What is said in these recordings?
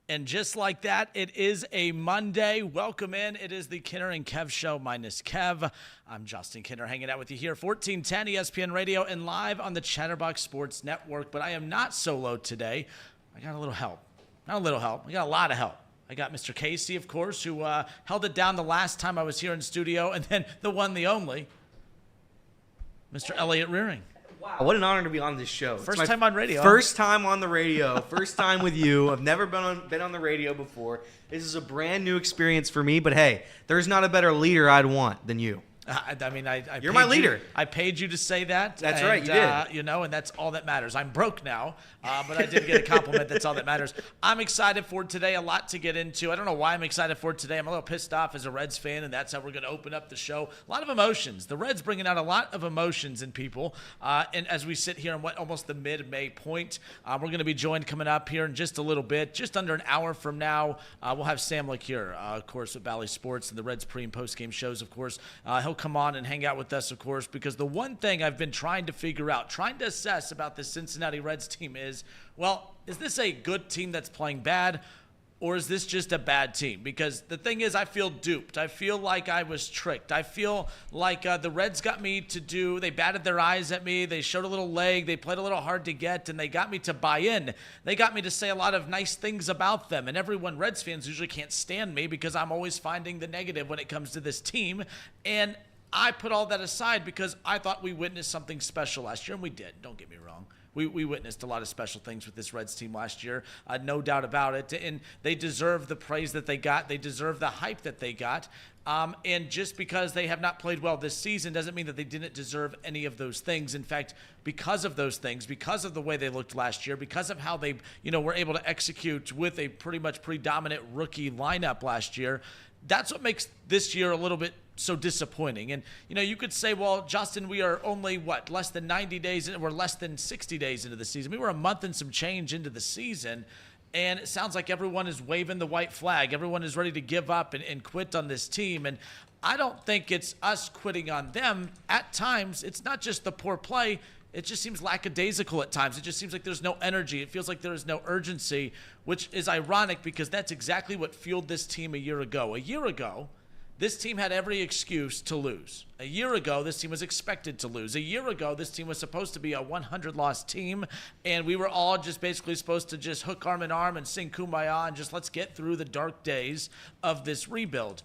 And just like that, it is a Monday. Welcome in. It is the Kinner and Kev Show minus Kev. I'm Justin Kinner hanging out with you here, 1410 ESPN Radio and live on the Chatterbox Sports Network. But I am not solo today. I got a little help. Not a little help. I got a lot of help. I got Mr. Casey, of course, who held it down the last time I was here in studio, and then the one, the only, Mr. Elliott Rearing. Wow, what an honor to be on this show. First time on radio. First time on the radio. First time with you. I've never been on the radio before. This is a brand new experience for me, but hey, there's not a better leader I'd want than you. You're my leader. I paid you to say that. That's right, you did. And that's all that matters. I'm broke now, but I did get a compliment. That's all that matters. I'm excited for today. A lot to get into. I don't know why I'm excited for today. I'm a little pissed off as a Reds fan, and that's how we're going to open up the show. A lot of emotions. The Reds bringing out a lot of emotions in people. And as we sit here in almost the mid-May point, we're going to be joined coming up here in just a little bit, just under an hour from now. We'll have Sam LaCure, of course, with Bally Sports and the Reds pre- and post-game shows, of course. He'll come on and hang out with us, of course, because the one thing I've been trying to figure out, trying to assess about the Cincinnati Reds team is, well, is this a good team that's playing bad, or is this just a bad team? Because the thing is, I feel duped. I feel like I was tricked. I feel like the Reds got me they batted their eyes at me. They showed a little leg. They played a little hard to get, and they got me to buy in. They got me to say a lot of nice things about them. And everyone, Reds fans, usually can't stand me because I'm always finding the negative when it comes to this team. And I put all that aside because I thought we witnessed something special last year, and we did. Don't get me wrong. We witnessed a lot of special things with this Reds team last year, no doubt about it. And they deserve the praise that they got. They deserve the hype that they got. And just because they have not played well this season doesn't mean that they didn't deserve any of those things. In fact, because of those things, because of the way they looked last year, because of how they were able to execute with a pretty much predominant rookie lineup last year, that's what makes this year a little bit so disappointing. And, you could say, well, Justin, we are only, less than 90 days, we're less than 60 days into the season. We were a month and some change into the season, and it sounds like everyone is waving the white flag. Everyone is ready to give up and quit on this team. And I don't think it's us quitting on them. At times, it's not just the poor play. It just seems lackadaisical at times. It just seems like there's no energy. It feels like there is no urgency, which is ironic because that's exactly what fueled this team a year ago. A year ago, this team had every excuse to lose. A year ago, this team was expected to lose. A year ago, this team was supposed to be a 100-loss team, and we were all just basically supposed to just hook arm in arm and sing Kumbaya and just let's get through the dark days of this rebuild.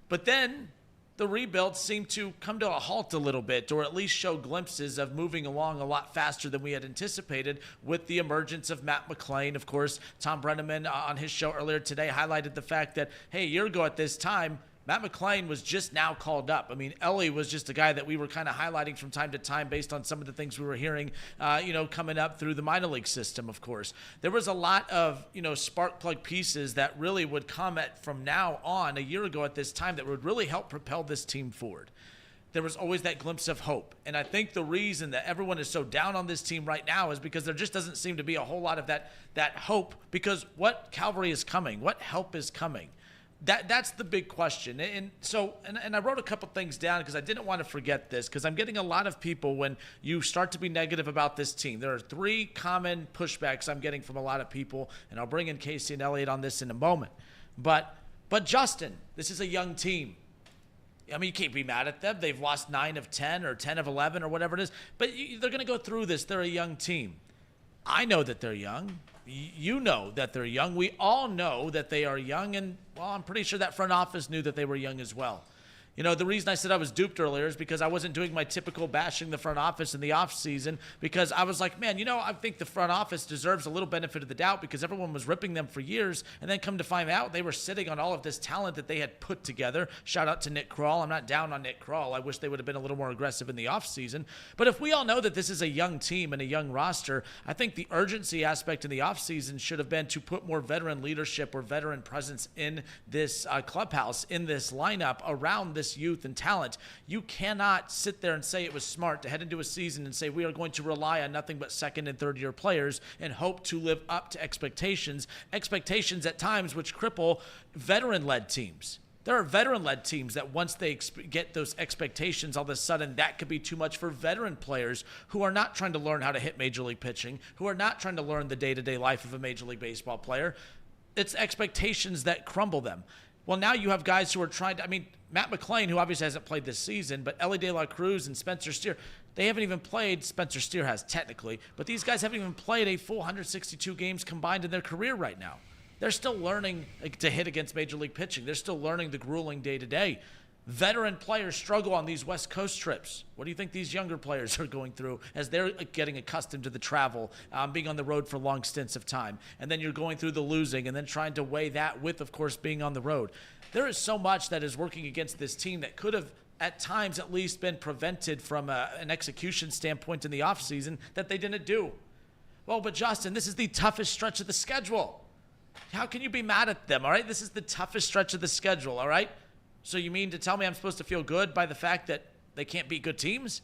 But then the rebuild seemed to come to a halt a little bit, or at least show glimpses of moving along a lot faster than we had anticipated with the emergence of Matt McClain. Of course, Tom Brenneman on his show earlier today highlighted the fact that, hey, a year ago at this time, Matt McClain was just now called up. I mean, Ellie was just a guy that we were kind of highlighting from time to time based on some of the things we were hearing, coming up through the minor league system, of course. There was a lot of, spark plug pieces that really would come from now on, a year ago at this time, that would really help propel this team forward. There was always that glimpse of hope. And I think the reason that everyone is so down on this team right now is because there just doesn't seem to be a whole lot of that hope, because what cavalry is coming? What help is coming? That's the big question. And I wrote a couple things down because I didn't want to forget this, because I'm getting a lot of people when you start to be negative about this team. There are three common pushbacks I'm getting from a lot of people, and I'll bring in Casey and Elliott on this in a moment. But Justin, this is a young team. I mean, you can't be mad at them. They've lost 9 of 10 or 10 of 11 or whatever it is. But they're going to go through this. They're a young team. I know that they're young. You know that they're young. We all know that they are young, and, well, I'm pretty sure that front office knew that they were young as well. The reason I said I was duped earlier is because I wasn't doing my typical bashing the front office in the offseason, because I was like, man, I think the front office deserves a little benefit of the doubt because everyone was ripping them for years, and then come to find out they were sitting on all of this talent that they had put together. Shout out to Nick Kroll. I'm not down on Nick Kroll. I wish they would have been a little more aggressive in the offseason. But if we all know that this is a young team and a young roster, I think the urgency aspect in the offseason should have been to put more veteran leadership or veteran presence in this clubhouse, in this lineup, around this youth and talent. You cannot sit there and say it was smart to head into a season and say we are going to rely on nothing but second and third year players and hope to live up to expectations at times which cripple veteran-led teams. There are veteran-led teams that once they get those expectations, all of a sudden that could be too much for veteran players who are not trying to learn how to hit Major League pitching, who are not trying to learn the day-to-day life of a Major League Baseball player. it's expectations that crumble them. Well, now you have guys who are trying to, I mean, Matt McClain, who obviously hasn't played this season, but Ellie De La Cruz and Spencer Steer, they haven't even played. Spencer Steer has technically, but ththese guys haven't even played a full 162 games combined in their career right now. They're still learning to hit against major league pitching. They're still learning the grueling day-to-day. Veteran players struggle on these West Coast trips. What do you think these younger players are going through as they're getting accustomed to the travel, being on the road for long stints of time? And then you're going through the losing and then trying to weigh that with, of course, being on the road. There is so much that is working against this team that could have, at times at least, been prevented from an execution standpoint in the offseason that they didn't do. Well, but Justin, this is the toughest stretch of the schedule. How can you be mad at them, all right? This is the toughest stretch of the schedule, all right? So you mean to tell me I'm supposed to feel good by the fact that they can't beat good teams?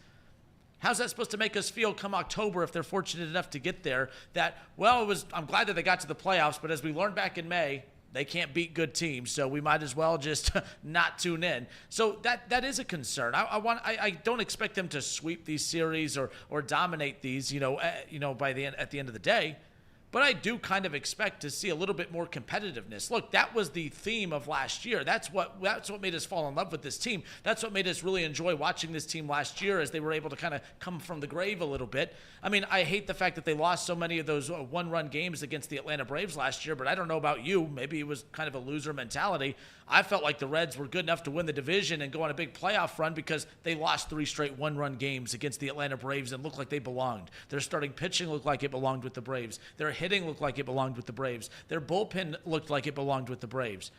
How's that supposed to make us feel come October if they're fortunate enough to get there that, well, I'm glad that they got to the playoffs, but as we learned back in May, they can't beat good teams, so we might as well just not tune in. So that is a concern. I don't expect them to sweep these series or dominate these, at the end of the day. But I do kind of expect to see a little bit more competitiveness. Look, that was the theme of last year. That's what made us fall in love with this team. That's what made us really enjoy watching this team last year as they were able to kind of come from the grave a little bit. I mean, I hate the fact that they lost so many of those one-run games against the Atlanta Braves last year, but I don't know about you. Maybe it was kind of a loser mentality. I felt like the Reds were good enough to win the division and go on a big playoff run because they lost 3 straight one-run games against the Atlanta Braves and looked like they belonged. Their starting pitching looked like it belonged with the Braves. Their hitting looked like it belonged with the Braves. Their bullpen looked like it belonged with the Braves.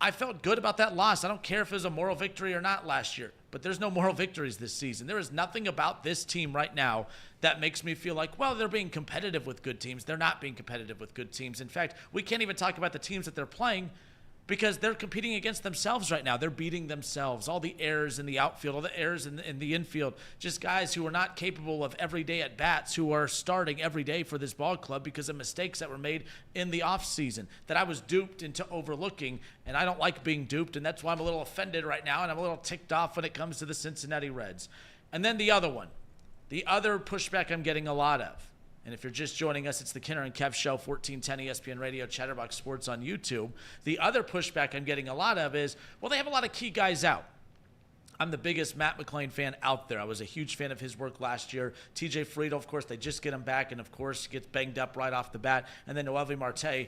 I felt good about that loss. I don't care if it was a moral victory or not last year, but there's no moral victories this season. There is nothing about this team right now that makes me feel like, well, they're being competitive with good teams. They're not being competitive with good teams. In fact, we can't even talk about the teams that they're playing because they're competing against themselves right now. They're beating themselves. All the errors in the outfield, all the errors in the infield, just guys who are not capable of everyday at-bats who are starting every day for this ball club because of mistakes that were made in the offseason that I was duped into overlooking, and I don't like being duped, and that's why I'm a little offended right now, and I'm a little ticked off when it comes to the Cincinnati Reds. And then the other one, the other pushback I'm getting a lot of, and if you're just joining us, it's the Kinner and Kev Show, 1410 ESPN Radio, Chatterbox Sports on YouTube. The other pushback I'm getting a lot of is, well, they have a lot of key guys out. I'm the biggest Matt McClain fan out there. I was a huge fan of his work last year. TJ Friedel, of course, they just get him back, and of course, gets banged up right off the bat. And then Noelvi Marte,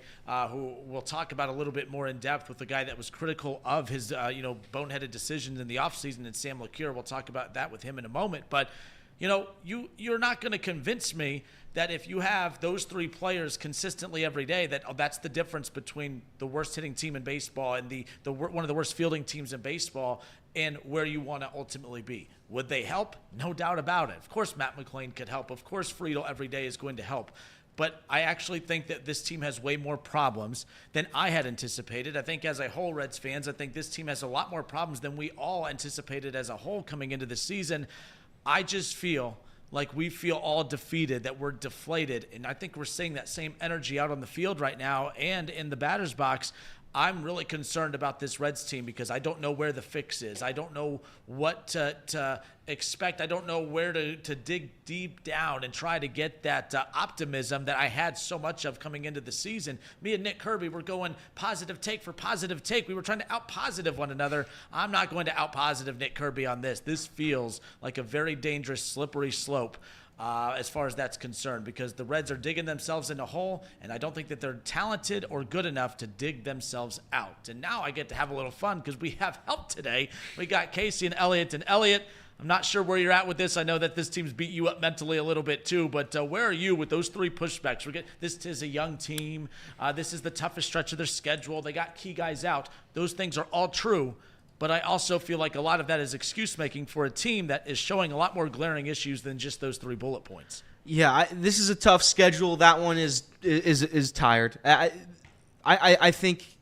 who we'll talk about a little bit more in depth with the guy that was critical of his, boneheaded decisions in the offseason, and Sam LeCure. We'll talk about that with him in a moment. But you're not going to convince me that if you have those 3 players consistently every day, that's the difference between the worst hitting team in baseball and one of the worst fielding teams in baseball and where you want to ultimately be. Would they help? No doubt about it. Of course, Matt McClain could help. Of course, Friedel every day is going to help. But I actually think that this team has way more problems than I had anticipated. I think as a whole, Reds fans, I think this team has a lot more problems than we all anticipated as a whole coming into the season. I just feel like we feel all defeated, that we're deflated. And I think we're seeing that same energy out on the field right now and in the batter's box. I'm really concerned about this Reds team because I don't know where the fix is. I don't know what to expect. I don't know where to dig deep down and try to get that optimism that I had so much of coming into the season. Me and Nick Kirby were going positive take for positive take. We were trying to out-positive one another. I'm not going to out-positive Nick Kirby on this. This feels like a very dangerous, slippery slope. As far as that's concerned, because the Reds are digging themselves in a hole, and I don't think that they're talented or good enough to dig themselves out. And now I get to have a little fun because we have help today. We got Casey and Elliot. And Elliot, I'm not sure where you're at with this. I know that this team's beat you up mentally a little bit too, but where are you with those 3 pushbacks? This is a young team. This is the toughest stretch of their schedule. They got key guys out. Those things are all true. But I also feel like a lot of that is excuse-making for a team that is showing a lot more glaring issues than just those 3 bullet points. Yeah, this is a tough schedule. That one is tired. I think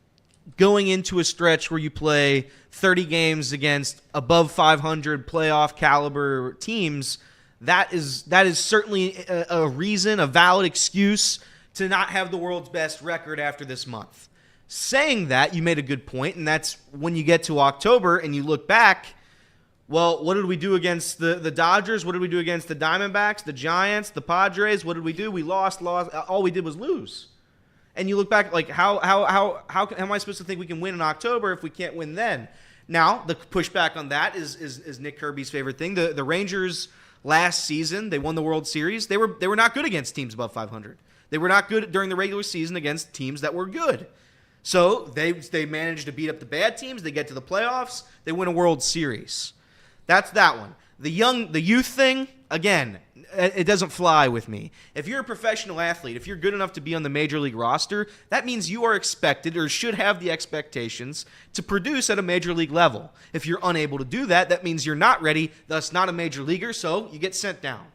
going into a stretch where you play 30 games against above 500 playoff caliber teams, that is certainly a reason, a valid excuse to not have the world's best record after this month. Saying that, you made a good point, and that's when you get to October and you look back, well, what did we do against the Dodgers? What did we do against the Diamondbacks, the Giants, the Padres? What did we do? We lost. All we did was lose. And you look back, like, how am I supposed to think we can win in October if we can't win then? Now, the pushback on that is Nick Kirby's favorite thing. The Rangers last season, they won the World Series. They were not good against teams above 500. They were not good during the regular season against teams that were good. So they managed to beat up the bad teams. They get to the playoffs. They win a World Series. That's that one. The youth thing, again, it doesn't fly with me. If you're a professional athlete, if you're good enough to be on the major league roster, that means you are expected or should have the expectations to produce at a major league level. If you're unable to do that, that means you're not ready, thus not a major leaguer, so you get sent down.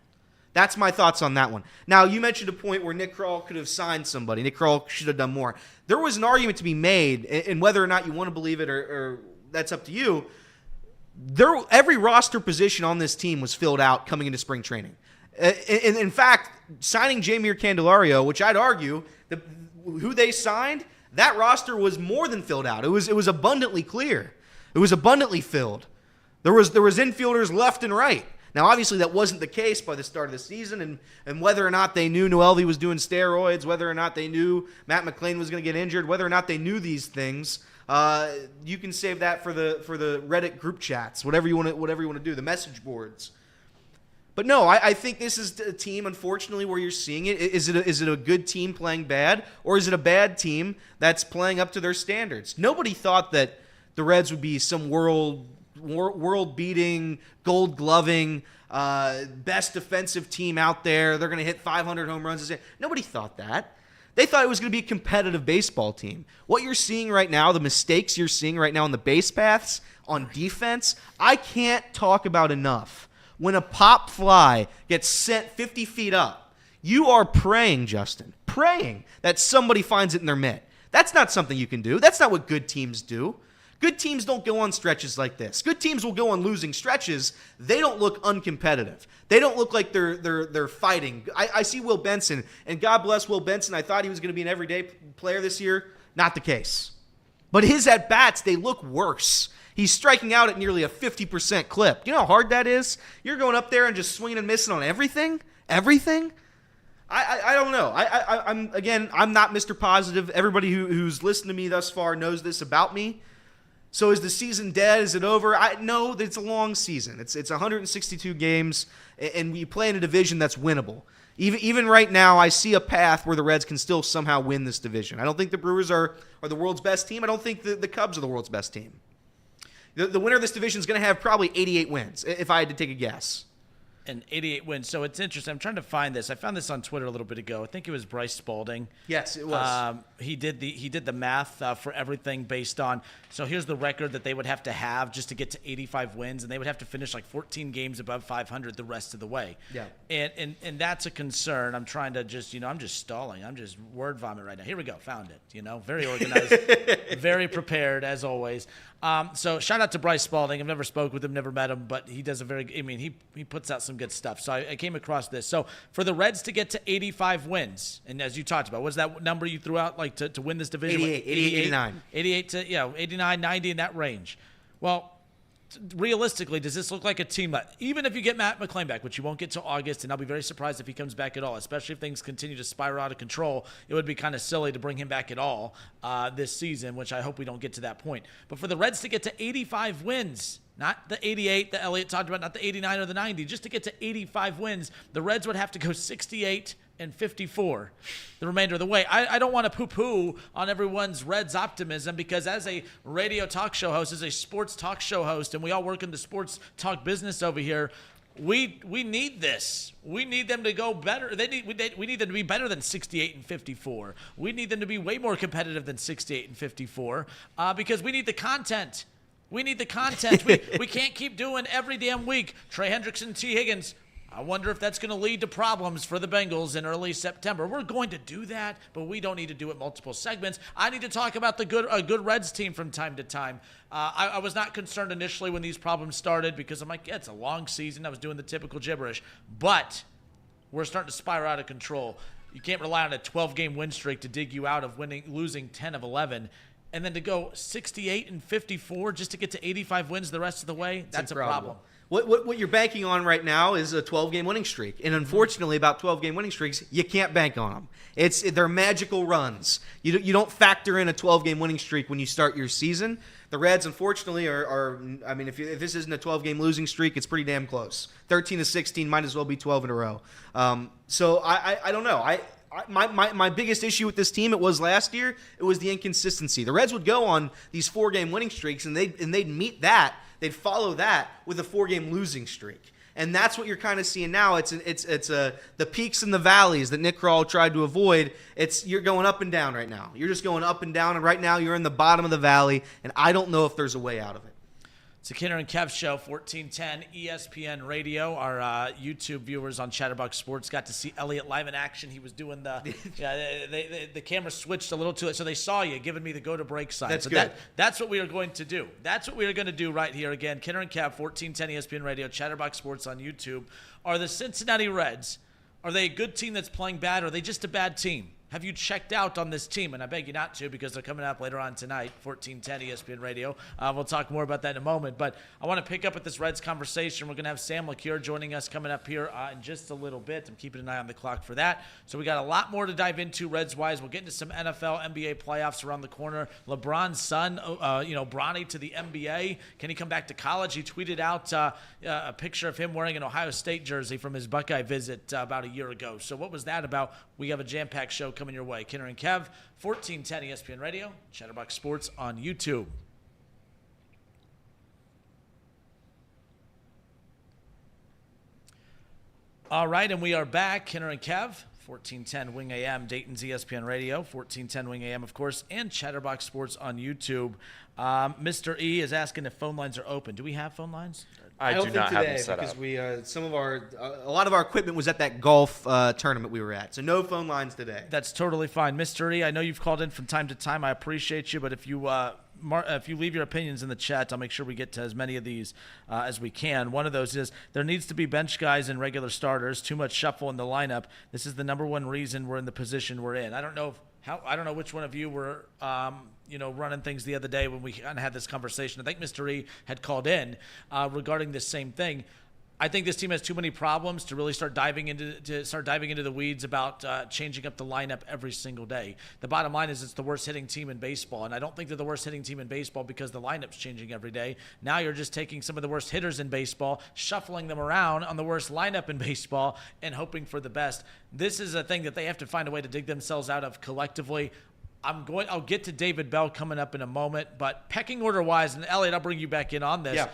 That's my thoughts on that one. Now, you mentioned a point where Nick Krall could have signed somebody. Nick Krall should have done more. There was an argument to be made, and whether or not you want to believe it or that's up to you, every roster position on this team was filled out coming into spring training. In fact, signing Jamir Candelario, which I'd argue, who they signed, that roster was more than filled out. It was abundantly clear. It was abundantly filled. There was infielders left and right. Now, obviously, that wasn't the case by the start of the season, and whether or not they knew Noelvi was doing steroids, whether or not they knew Matt McClain was going to get injured, whether or not they knew these things, you can save that for the Reddit group chats, whatever you want to do, the message boards. But no, I think this is a team, unfortunately, where you're seeing it. Is it a good team playing bad, or is it a bad team that's playing up to their standards? Nobody thought that the Reds would be some world-beating, gold-gloving, best defensive team out there. They're going to hit 500 home runs. Nobody thought that. They thought it was going to be a competitive baseball team. What you're seeing right now, the mistakes you're seeing right now on the base paths, on defense, I can't talk about enough. When a pop fly gets sent 50 feet up, you are praying, Justin, praying that somebody finds it in their mitt. That's not something you can do. That's not what good teams do. Good teams don't go on stretches like this. Good teams will go on losing stretches. They don't look uncompetitive. They don't look like they're fighting. I see Will Benson, and God bless Will Benson. I thought he was going to be an everyday player this year. Not the case. But his at-bats, they look worse. He's striking out at nearly a 50% clip. You know how hard that is? You're going up there and just swinging and missing on everything? Everything? I don't know. I'm not Mr. Positive. Everybody who's listened to me thus far knows this about me. So is the season dead? Is it over? No, it's a long season. It's 162 games, and we play in a division that's winnable. Even right now, I see a path where the Reds can still somehow win this division. I don't think the Brewers are the world's best team. I don't think the Cubs are the world's best team. The winner of this division is going to have probably 88 wins, if I had to take a guess. And 88 wins. So it's interesting. I'm trying to find this. I found this on Twitter a little bit ago. I think it was Bryce Spalding. Yes, it was. He did the math for everything based on. So here's the record that they would have to have just to get to 85 wins, and they would have to finish like 14 games above 500 the rest of the way. Yeah. And that's a concern. I'm trying to just I'm just stalling. I'm just word vomit right now. Here we go. Found it. Very organized, very prepared as always. So shout out to Bryce Spalding. I've never spoke with him, never met him, but he does he puts out some good stuff. So I came across this. So for the Reds to get to 85 wins, and as you talked about, what was that number you threw out like to win this division? 89. 88 to 89, 90 in that range. Well, realistically, does this look like a team that, even if you get Matt McClain back, which you won't get till August, and I'll be very surprised if he comes back at all, especially if things continue to spiral out of control, it would be kind of silly to bring him back at all this season, which I hope we don't get to that point. But for the Reds to get to 85 wins, not the 88 that Elliot talked about, not the 89 or the 90, just to get to 85 wins, the Reds would have to go 68 and 54 the remainder of the way. I don't want to poo-poo on everyone's Reds optimism, because as a radio talk show host, as a sports talk show host, and we all work in the sports talk business over here, we need this. We need them to go better. We need them to be better than 68 and 54. We need them to be way more competitive than 68 and 54 because we need the content. We need the content. We can't keep doing every damn week Trey Hendrickson, T. Higgins. I wonder if that's going to lead to problems for the Bengals in early September. We're going to do that, but we don't need to do it multiple segments. I need to talk about a good Reds team from time to time. I was not concerned initially when these problems started because I'm like, yeah, it's a long season. I was doing the typical gibberish. But we're starting to spiral out of control. You can't rely on a 12-game win streak to dig you out of losing 10 of 11. And then to go 68 and 54 just to get to 85 wins the rest of the way, that's a problem. What you're banking on right now is a 12-game winning streak, and unfortunately, about 12-game winning streaks, you can't bank on them. They're magical runs. You don't factor in a 12-game winning streak when you start your season. The Reds, unfortunately, are I mean, if this isn't a 12-game losing streak, it's pretty damn close. 13-16 might as well be 12 in a row. So I don't know. My biggest issue with this team, it was last year, it was the inconsistency. The Reds would go on these 4-game winning streaks, and they'd meet that. They'd follow that with a 4-game losing streak. And that's what you're kind of seeing now. It's the peaks and the valleys that Nick Krall tried to avoid. You're going up and down right now. You're just going up and down, and right now you're in the bottom of the valley, and I don't know if there's a way out of it. It's a Kinner and Kev show, 1410 ESPN Radio. Our YouTube viewers on Chatterbox Sports got to see Elliot live in action. He was doing the camera switched a little to it, so they saw you giving me the go to break sign. That's so good. That's what we are going to do. That's what we are going to do right here. Again, Kinner and Kev, 1410 ESPN Radio, Chatterbox Sports on YouTube. Are the Cincinnati Reds, are they a good team that's playing bad, or are they just a bad team? Have you checked out on this team? And I beg you not to, because they're coming up later on tonight, 1410 ESPN Radio. We'll talk more about that in a moment. But I want to pick up with this Reds conversation. We're going to have Sam LaCure joining us coming up here in just a little bit. I'm keeping an eye on the clock for that. So we got a lot more to dive into Reds-wise. We'll get into some NFL, NBA playoffs around the corner. LeBron's son, Bronny to the NBA. Can he come back to college? He tweeted out a picture of him wearing an Ohio State jersey from his Buckeye visit about a year ago. So what was that about? We have a jam-packed show coming your way. Kinner and Kev, 1410 ESPN Radio, Chatterbox Sports on YouTube. All right, and we are back. Kinner and Kev, 1410 Wing AM, Dayton's ESPN Radio, 1410 Wing AM, of course, and Chatterbox Sports on YouTube. Mr. E is asking if phone lines are open. Do we have phone lines? I do not have them set because up. we a lot of our equipment was at that golf tournament we were at, so no phone lines today. That's totally fine, Mr. E. I know you've called in from time to time. I appreciate you, but if you leave your opinions in the chat, I'll make sure we get to as many of these as we can. One of those is there needs to be bench guys and regular starters. Too much shuffle in the lineup. This is the number one reason we're in the position we're in. I don't know which one of you were running things the other day when we kind of had this conversation. I think Mr. E had called in regarding this same thing. I think this team has too many problems to really start diving into the weeds about changing up the lineup every single day. The bottom line is it's the worst hitting team in baseball, and I don't think they're the worst hitting team in baseball because the lineup's changing every day. Now you're just taking some of the worst hitters in baseball, shuffling them around on the worst lineup in baseball, and hoping for the best. This is a thing that they have to find a way to dig themselves out of collectively. I'll get to David Bell coming up in a moment, but pecking order wise, and Elliot, I'll bring you back in on this. Yeah.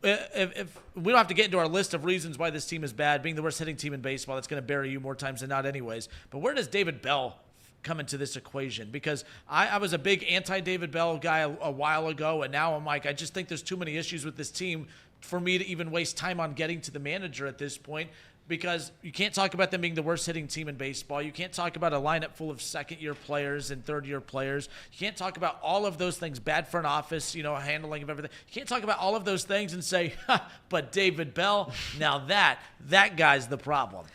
If we don't have to get into our list of reasons why this team is bad, being the worst hitting team in baseball, that's going to bury you more times than not anyways. But where does David Bell come into this equation? Because I was a big anti-David Bell guy a while ago, and now I'm like, I just think there's too many issues with this team for me to even waste time on getting to the manager at this point. Because you can't talk about them being the worst hitting team in baseball. You can't talk about a lineup full of second-year players and third-year players. You can't talk about all of those things, bad front office, handling of everything. You can't talk about all of those things and say, but David Bell, now that guy's the problem.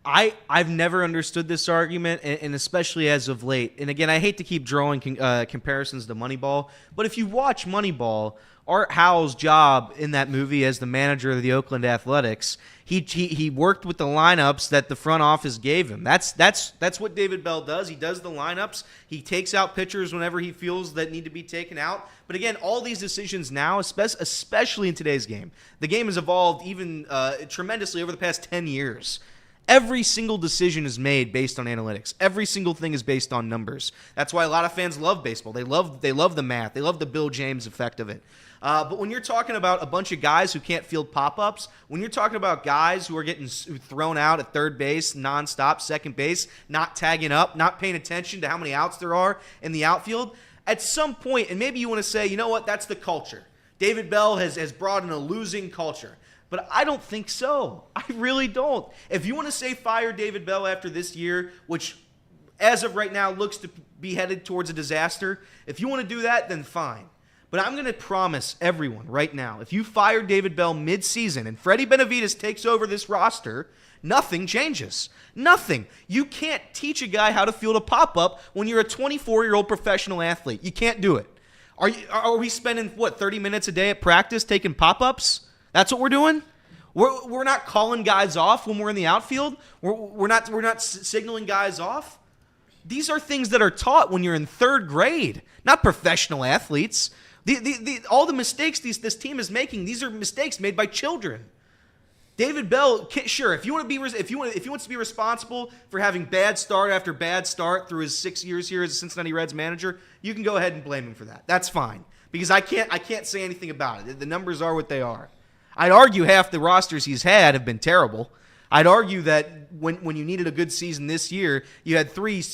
I've never understood this argument, and especially as of late. And again, I hate to keep drawing comparisons to Moneyball, but if you watch Moneyball, Art Howell's job in that movie as the manager of the Oakland Athletics, he worked with the lineups that the front office gave him. That's what David Bell does. He does the lineups. He takes out pitchers whenever he feels that need to be taken out. But again, all these decisions now, especially in today's game, the game has evolved even tremendously over the past 10 years. Every single decision is made based on analytics. Every single thing is based on numbers. That's why a lot of fans love baseball. They love the math. They love the Bill James effect of it. But when you're talking about a bunch of guys who can't field pop-ups, when you're talking about guys who are getting thrown out at third base, nonstop, second base, not tagging up, not paying attention to how many outs there are in the outfield, at some point, and maybe you want to say, you know what, that's the culture. David Bell has brought in a losing culture. But I don't think so. I really don't. If you want to say fire David Bell after this year, which as of right now looks to be headed towards a disaster, if you want to do that, then fine. But I'm going to promise everyone right now, if you fire David Bell mid-season and Freddie Benavidez takes over this roster, nothing changes. Nothing. You can't teach a guy how to field a pop-up when you're a 24-year-old professional athlete. You can't do it. Are we spending, 30 minutes a day at practice taking pop-ups? That's what we're doing? We're not calling guys off when we're in the outfield? We're not signaling guys off? These are things that are taught when you're in third grade, not professional athletes. All the mistakes this team is making, these are mistakes made by children. David Bell, sure, if he wants to be responsible for having bad start after bad start through his 6 years here as a Cincinnati Reds manager, you can go ahead and blame him for that. That's fine, because I can't say anything about it. The numbers are what they are. I'd argue half the rosters he's had have been terrible. I'd argue that when you needed a good season this year, you had 3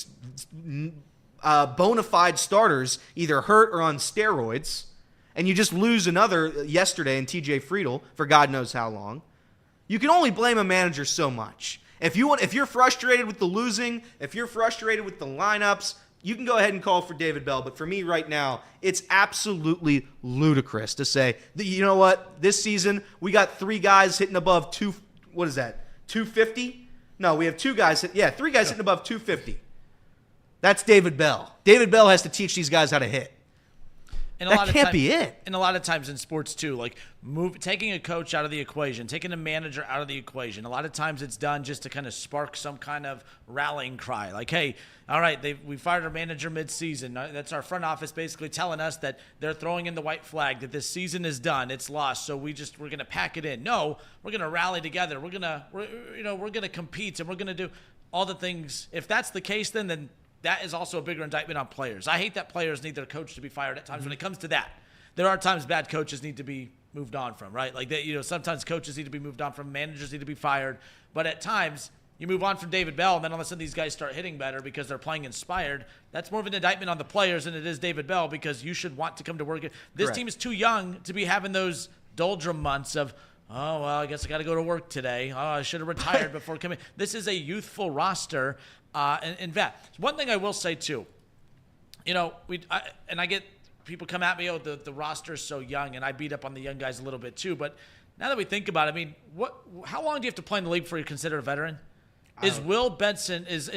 bona fide starters either hurt or on steroids, and you just lose another yesterday in TJ Friedel for God knows how long. You can only blame a manager so much. If you're frustrated with the losing, if you're frustrated with the lineups, you can go ahead and call for David Bell. But for me right now, it's absolutely ludicrous to say that, you know what, this season we got 3 guys hitting above 250? No, we have 2 guys 3 guys hitting above 250. That's David Bell. David Bell has to teach these guys how to hit. And that can't be it. And a lot of times in sports too, like taking a coach out of the equation, taking a manager out of the equation. A lot of times it's done just to kind of spark some kind of rallying cry. Like, hey, all right, we fired our manager mid-season. That's our front office basically telling us that they're throwing in the white flag, that this season is done, it's lost. So we're going to pack it in. No, we're going to rally together. We're going to compete, and we're going to do all the things. If that's the case, then that is also a bigger indictment on players. I hate that players need their coach to be fired at times. When it comes to that, there are times bad coaches need to be moved on from, right? Like that, sometimes coaches need to be moved on from, managers need to be fired. But at times, you move on from David Bell, and then all of a sudden these guys start hitting better because they're playing inspired. That's more of an indictment on the players than it is David Bell, because you should want to come to work. This Correct. team is too young to be having those doldrum months of, oh, well, I guess I got to go to work today. Oh, I should have retired before coming. This is a youthful roster. And that. One thing I will say, too, I get people come at me, the roster's so young, and I beat up on the young guys a little bit, too. But now that we think about it, I mean, how long do you have to play in the league before you're considered a veteran? Is Will Benson, is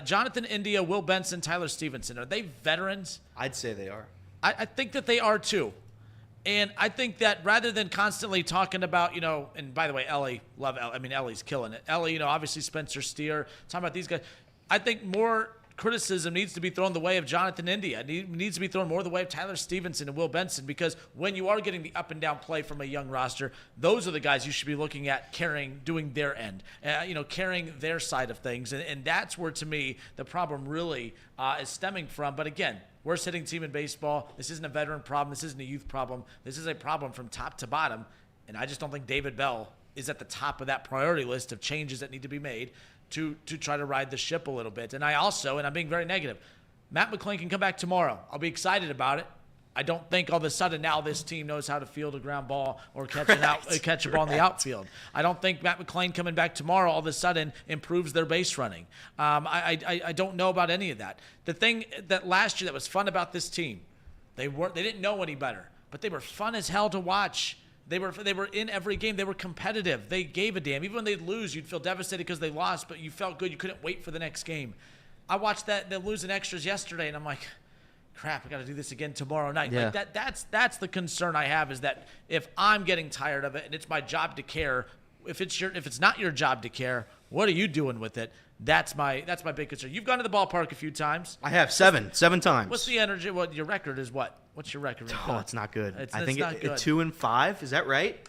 Jonathan India, Will Benson, Tyler Stevenson, are they veterans? I'd say they are. I think that they are, too. And I think that rather than constantly talking about, and by the way, Ellie, love Ellie. I mean, Ellie's killing it. Ellie, obviously Spencer Steer, talking about these guys. I think more criticism needs to be thrown the way of Jonathan India. It needs to be thrown more the way of Tyler Stevenson and Will Benson, because when you are getting the up and down play from a young roster, those are the guys you should be looking at doing their end, carrying their side of things. And that's where, to me, the problem really is stemming from. But again, worst hitting team in baseball. This isn't a veteran problem. This isn't a youth problem. This is a problem from top to bottom. And I just don't think David Bell is at the top of that priority list of changes that need to be made to try to ride the ship a little bit. And I'm being very negative, Matt McClain can come back tomorrow. I'll be excited about it. I don't think all of a sudden now this team knows how to field a ground ball or catch a ball in the outfield. I don't think Matt McClain coming back tomorrow all of a sudden improves their base running. I don't know about any of that. The thing that last year that was fun about this team, they didn't know any better, but they were fun as hell to watch. They were in every game. They were competitive. They gave a damn. Even when they'd lose, you'd feel devastated because they lost, but you felt good. You couldn't wait for the next game. I watched they're losing extras yesterday, and I'm like, crap, I got to do this again tomorrow night. Yeah. Like that's the concern I have, is that if I'm getting tired of it and it's my job to care, if it's not your job to care, what are you doing with it? That's my big concern. You've gone to the ballpark a few times. I have seven times. What's the energy? What your record is? What's your record? Oh, it's not good. I think not good. 2-5. Is that right?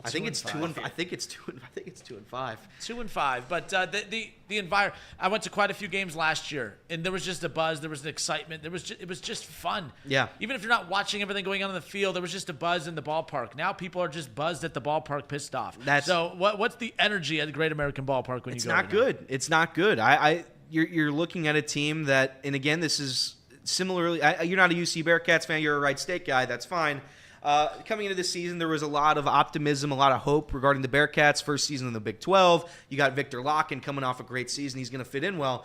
I think it's 2-5. I think it's 2-5. 2-5. But the environment. I went to quite a few games last year, and there was just a buzz. There was an excitement. It was just fun. Yeah. Even if you're not watching everything going on in the field, there was just a buzz in the ballpark. Now people are just buzzed at the ballpark, pissed off. So what's the energy at the Great American Ballpark when you go? It's not good. It's not good. You're looking at a team that, and again, this is similarly. You're not a UC Bearcats fan. You're a Wright State guy. That's fine. Coming into this season, there was a lot of optimism, a lot of hope regarding the Bearcats' first season in the Big 12. You got Victor Locken coming off a great season. He's going to fit in well.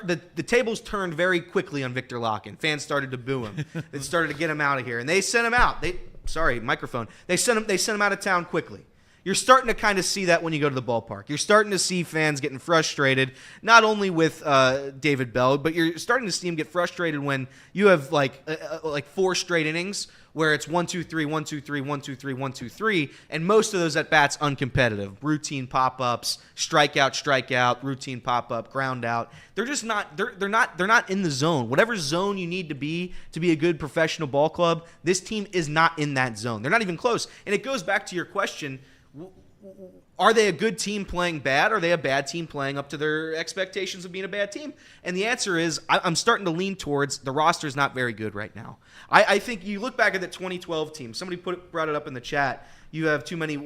The tables turned very quickly on Victor Locken. Fans started to boo him. They started to get him out of here, and they sent him out. They sent him out of town quickly. You're starting to kind of see that when you go to the ballpark. You're starting to see fans getting frustrated, not only with David Bell, but you're starting to see him get frustrated when you have like 4 straight innings where it's 1-2-3, 1-2-3, 1-2-3, 1-2-3, and most of those at bats uncompetitive. Routine pop-ups, strikeout, routine pop-up, ground out. They're just not. They're not in the zone. Whatever zone you need to be a good professional ball club, this team is not in that zone. They're not even close. And it goes back to your question. Are they a good team playing bad? Or are they a bad team playing up to their expectations of being a bad team? And the answer is I'm starting to lean towards the roster's not very good right now. I think you look back at the 2012 team. Somebody brought it up in the chat. You have too many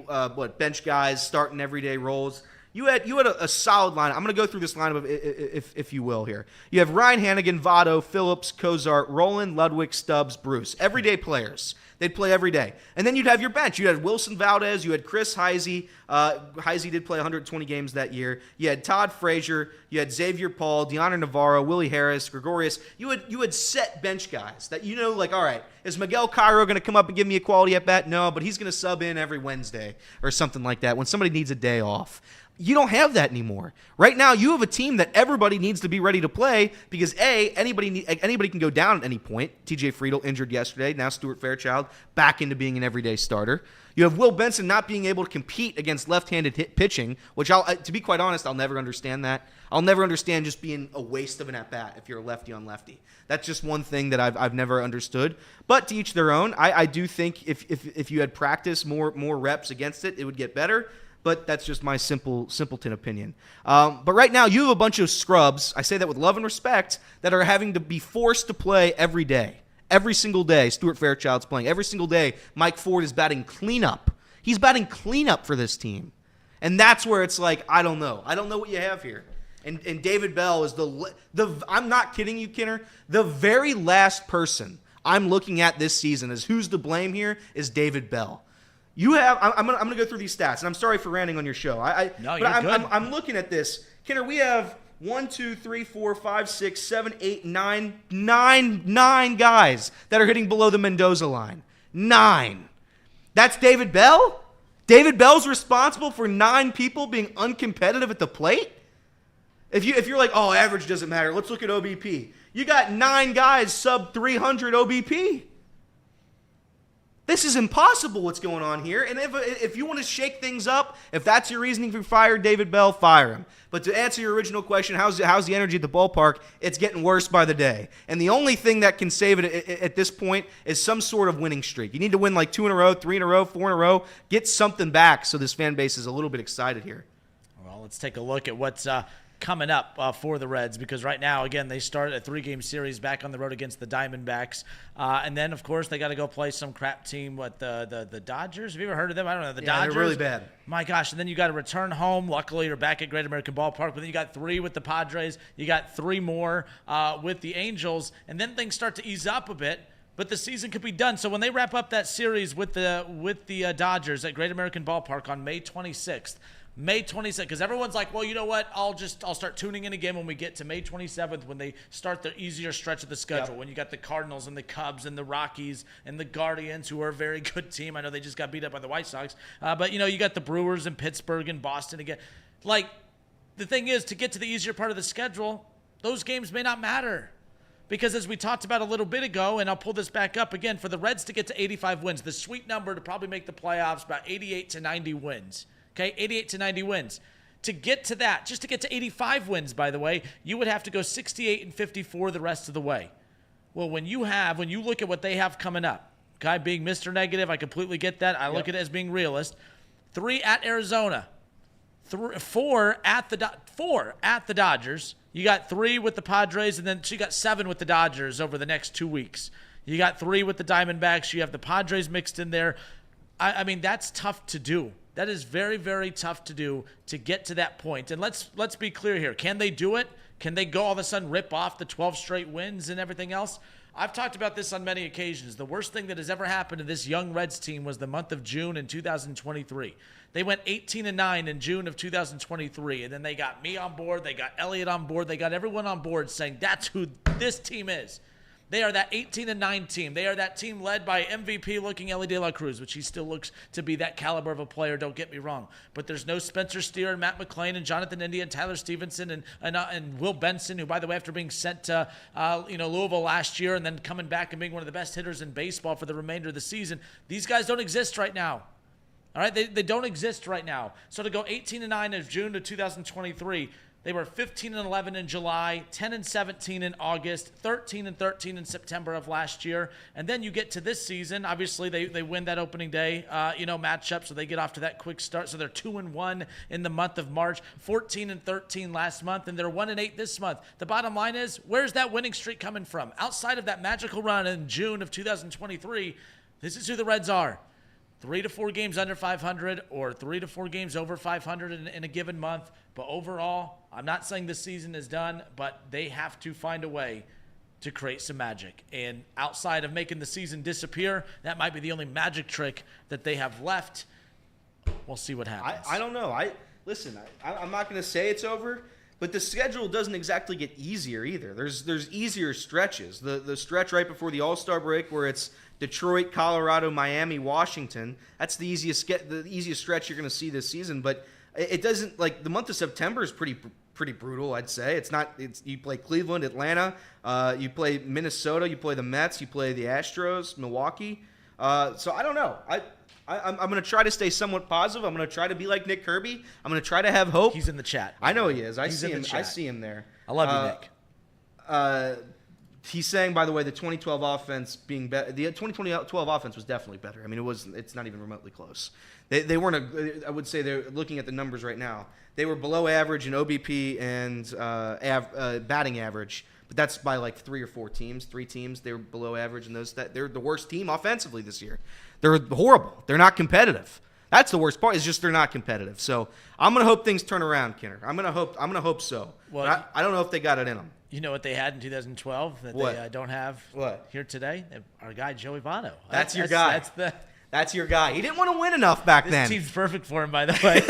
bench guys starting everyday roles. You had a solid lineup. I'm going to go through this lineup if you will here. You have Ryan Hannigan, Votto, Phillips, Cozart, Roland, Ludwig, Stubbs, Bruce. Everyday players. They'd play every day. And then you'd have your bench. You had Wilson Valdez. You had Chris Heisey. Heisey did play 120 games that year. You had Todd Frazier. You had Xavier Paul, Deontay Navarro, Willie Harris, Gregorius. You had set bench guys that all right, is Miguel Cairo going to come up and give me a quality at bat? No, but he's going to sub in every Wednesday or something like that when somebody needs a day off. You don't have that anymore. Right now, you have a team that everybody needs to be ready to play because, anybody can go down at any point. TJ Friedel injured yesterday. Now Stuart Fairchild back into being an everyday starter. You have Will Benson not being able to compete against left-handed pitching, which, to be quite honest, I'll never understand that. I'll never understand just being a waste of an at-bat if you're a lefty on lefty. That's just one thing that I've never understood. But to each their own. I do think if you had practice more reps against it, it would get better. But that's just my simpleton opinion. But right now, you have a bunch of scrubs, I say that with love and respect, that are having to be forced to play every day. Every single day, Stuart Fairchild's playing. Every single day, Mike Ford is batting cleanup. He's batting cleanup for this team. And that's where it's like, I don't know. I don't know what you have here. And David Bell is I'm not kidding you, Kinner, the very last person I'm looking at this season as who's to blame here is David Bell. I'm gonna go through these stats, and I'm sorry for ranting on your show. I'm looking at this. Kinner, we have 1, 2, 3, 4, 5, 6, 7, 8, 9 guys that are hitting below the Mendoza line. 9. That's David Bell? David Bell's responsible for 9 people being uncompetitive at the plate? If you're like, oh, average doesn't matter, let's look at OBP. You got 9 guys sub 300 OBP. This is impossible what's going on here. And if you want to shake things up, if that's your reasoning for firing David Bell, fire him. But to answer your original question, how's the energy at the ballpark? It's getting worse by the day. And the only thing that can save it at this point is some sort of winning streak. You need to win like 2 in a row, 3 in a row, 4 in a row. Get something back so this fan base is a little bit excited here. Well, let's take a look at what's coming up for the Reds, because right now, again, they start a 3-game series back on the road against the Diamondbacks. And then, of course, they got to go play some crap team, the Dodgers? Have you ever heard of them? I don't know. The Dodgers? They're really bad. My gosh. And then you got to return home. Luckily, you're back at Great American Ballpark. But then you got 3 with the Padres. You got 3 more with the Angels. And then things start to ease up a bit. But the season could be done. So when they wrap up that series with the Dodgers at Great American Ballpark on May 26th, because everyone's like, well, you know what? I'll start tuning in again when we get to May 27th when they start the easier stretch of the schedule. Yep. When you got the Cardinals and the Cubs and the Rockies and the Guardians, who are a very good team. I know they just got beat up by the White Sox. But, you got the Brewers and Pittsburgh and Boston again. Like, the thing is, to get to the easier part of the schedule, those games may not matter. Because as we talked about a little bit ago, and I'll pull this back up again, for the Reds to get to 85 wins, the sweet number to probably make the playoffs, about 88 to 90 wins. Okay, 88 to 90 wins. To get to that, just to get to 85 wins, by the way, you would have to go 68 and 54 the rest of the way. Well, when you look at what they have coming up, okay, being Mr. Negative, I completely get that. I look at it as being realist. 3 at Arizona, 4 at the Dodgers. You got 3 with the Padres, and then you got 7 with the Dodgers over the next 2 weeks. You got 3 with the Diamondbacks. You have the Padres mixed in there. I mean, that's tough to do. That is very, very tough to do to get to that point. And let's be clear here. Can they do it? Can they go all of a sudden rip off the 12 straight wins and everything else? I've talked about this on many occasions. The worst thing that has ever happened to this young Reds team was the month of June in 2023. They went 18-9 in June of 2023, and then they got me on board. They got Elliott on board. They got everyone on board saying that's who this team is. They are that 18-9 team. They are that team led by MVP-looking Ellie De La Cruz, which he still looks to be that caliber of a player, don't get me wrong. But there's no Spencer Steer and Matt McClain and Jonathan India and Tyler Stevenson and Will Benson, who, by the way, after being sent to Louisville last year and then coming back and being one of the best hitters in baseball for the remainder of the season, these guys don't exist right now. All right, they don't exist right now. So to go 18-9 in June of 2023, they were 15-11 in July, 10-17 in August, 13-13 in September of last year, and then you get to this season. Obviously, they win that opening day, matchup, so they get off to that quick start. So they're 2-1 in the month of March, 14-13 last month, and they're 1-8 this month. The bottom line is, where's that winning streak coming from? Outside of that magical run in June of 2023, this is who the Reds are. 3 to 4 games under 500 or 3 to 4 games over 500 in a given month. But overall, I'm not saying this season is done, but they have to find a way to create some magic. And outside of making the season disappear, that might be the only magic trick that they have left. We'll see what happens. I don't know. I'm not going to say it's over, but the schedule doesn't exactly get easier either. There's easier stretches. The stretch right before the All-Star break where it's Detroit, Colorado, Miami, Washington. That's the easiest stretch you're going to see this season. But it doesn't, like, the month of September is pretty brutal, I'd say. It's you play Cleveland, Atlanta, you play Minnesota, you play the Mets, you play the Astros, Milwaukee. So I don't know. I'm going to try to stay somewhat positive. I'm going to try to be like Nick Kirby. I'm going to try to have hope. He's in the chat. I know he is. I see him there. I love you, Nick. He's saying, by the way, the 2012 offense being better. The 2012 offense was definitely better. I mean, it's not even remotely close. They weren't. I would say they're looking at the numbers right now. They were below average in OBP and batting average, but that's by like 3 or 4 teams. 3 teams they were below average, and they're the worst team offensively this year. They're horrible. They're not competitive. That's the worst part. Is just they're not competitive. So I'm gonna hope things turn around, Kinner. I'm gonna hope so. Well, but I don't know if they got it in them. You know what they had in 2012 that they don't have here today? Our guy, Joey Votto. That's your guy. That's your guy. He didn't want to win enough back then. This team's perfect for him, by the way.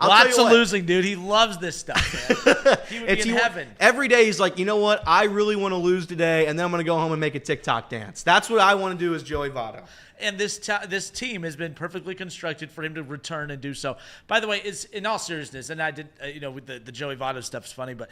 Lots of losing, dude. He loves this stuff, man. He would be in heaven. Every day he's like, you know what? I really want to lose today, and then I'm going to go home and make a TikTok dance. That's what I want to do as Joey Votto. And this team has been perfectly constructed for him to return and do so. By the way, is in all seriousness, and I did, with the Joey Votto stuff is funny, but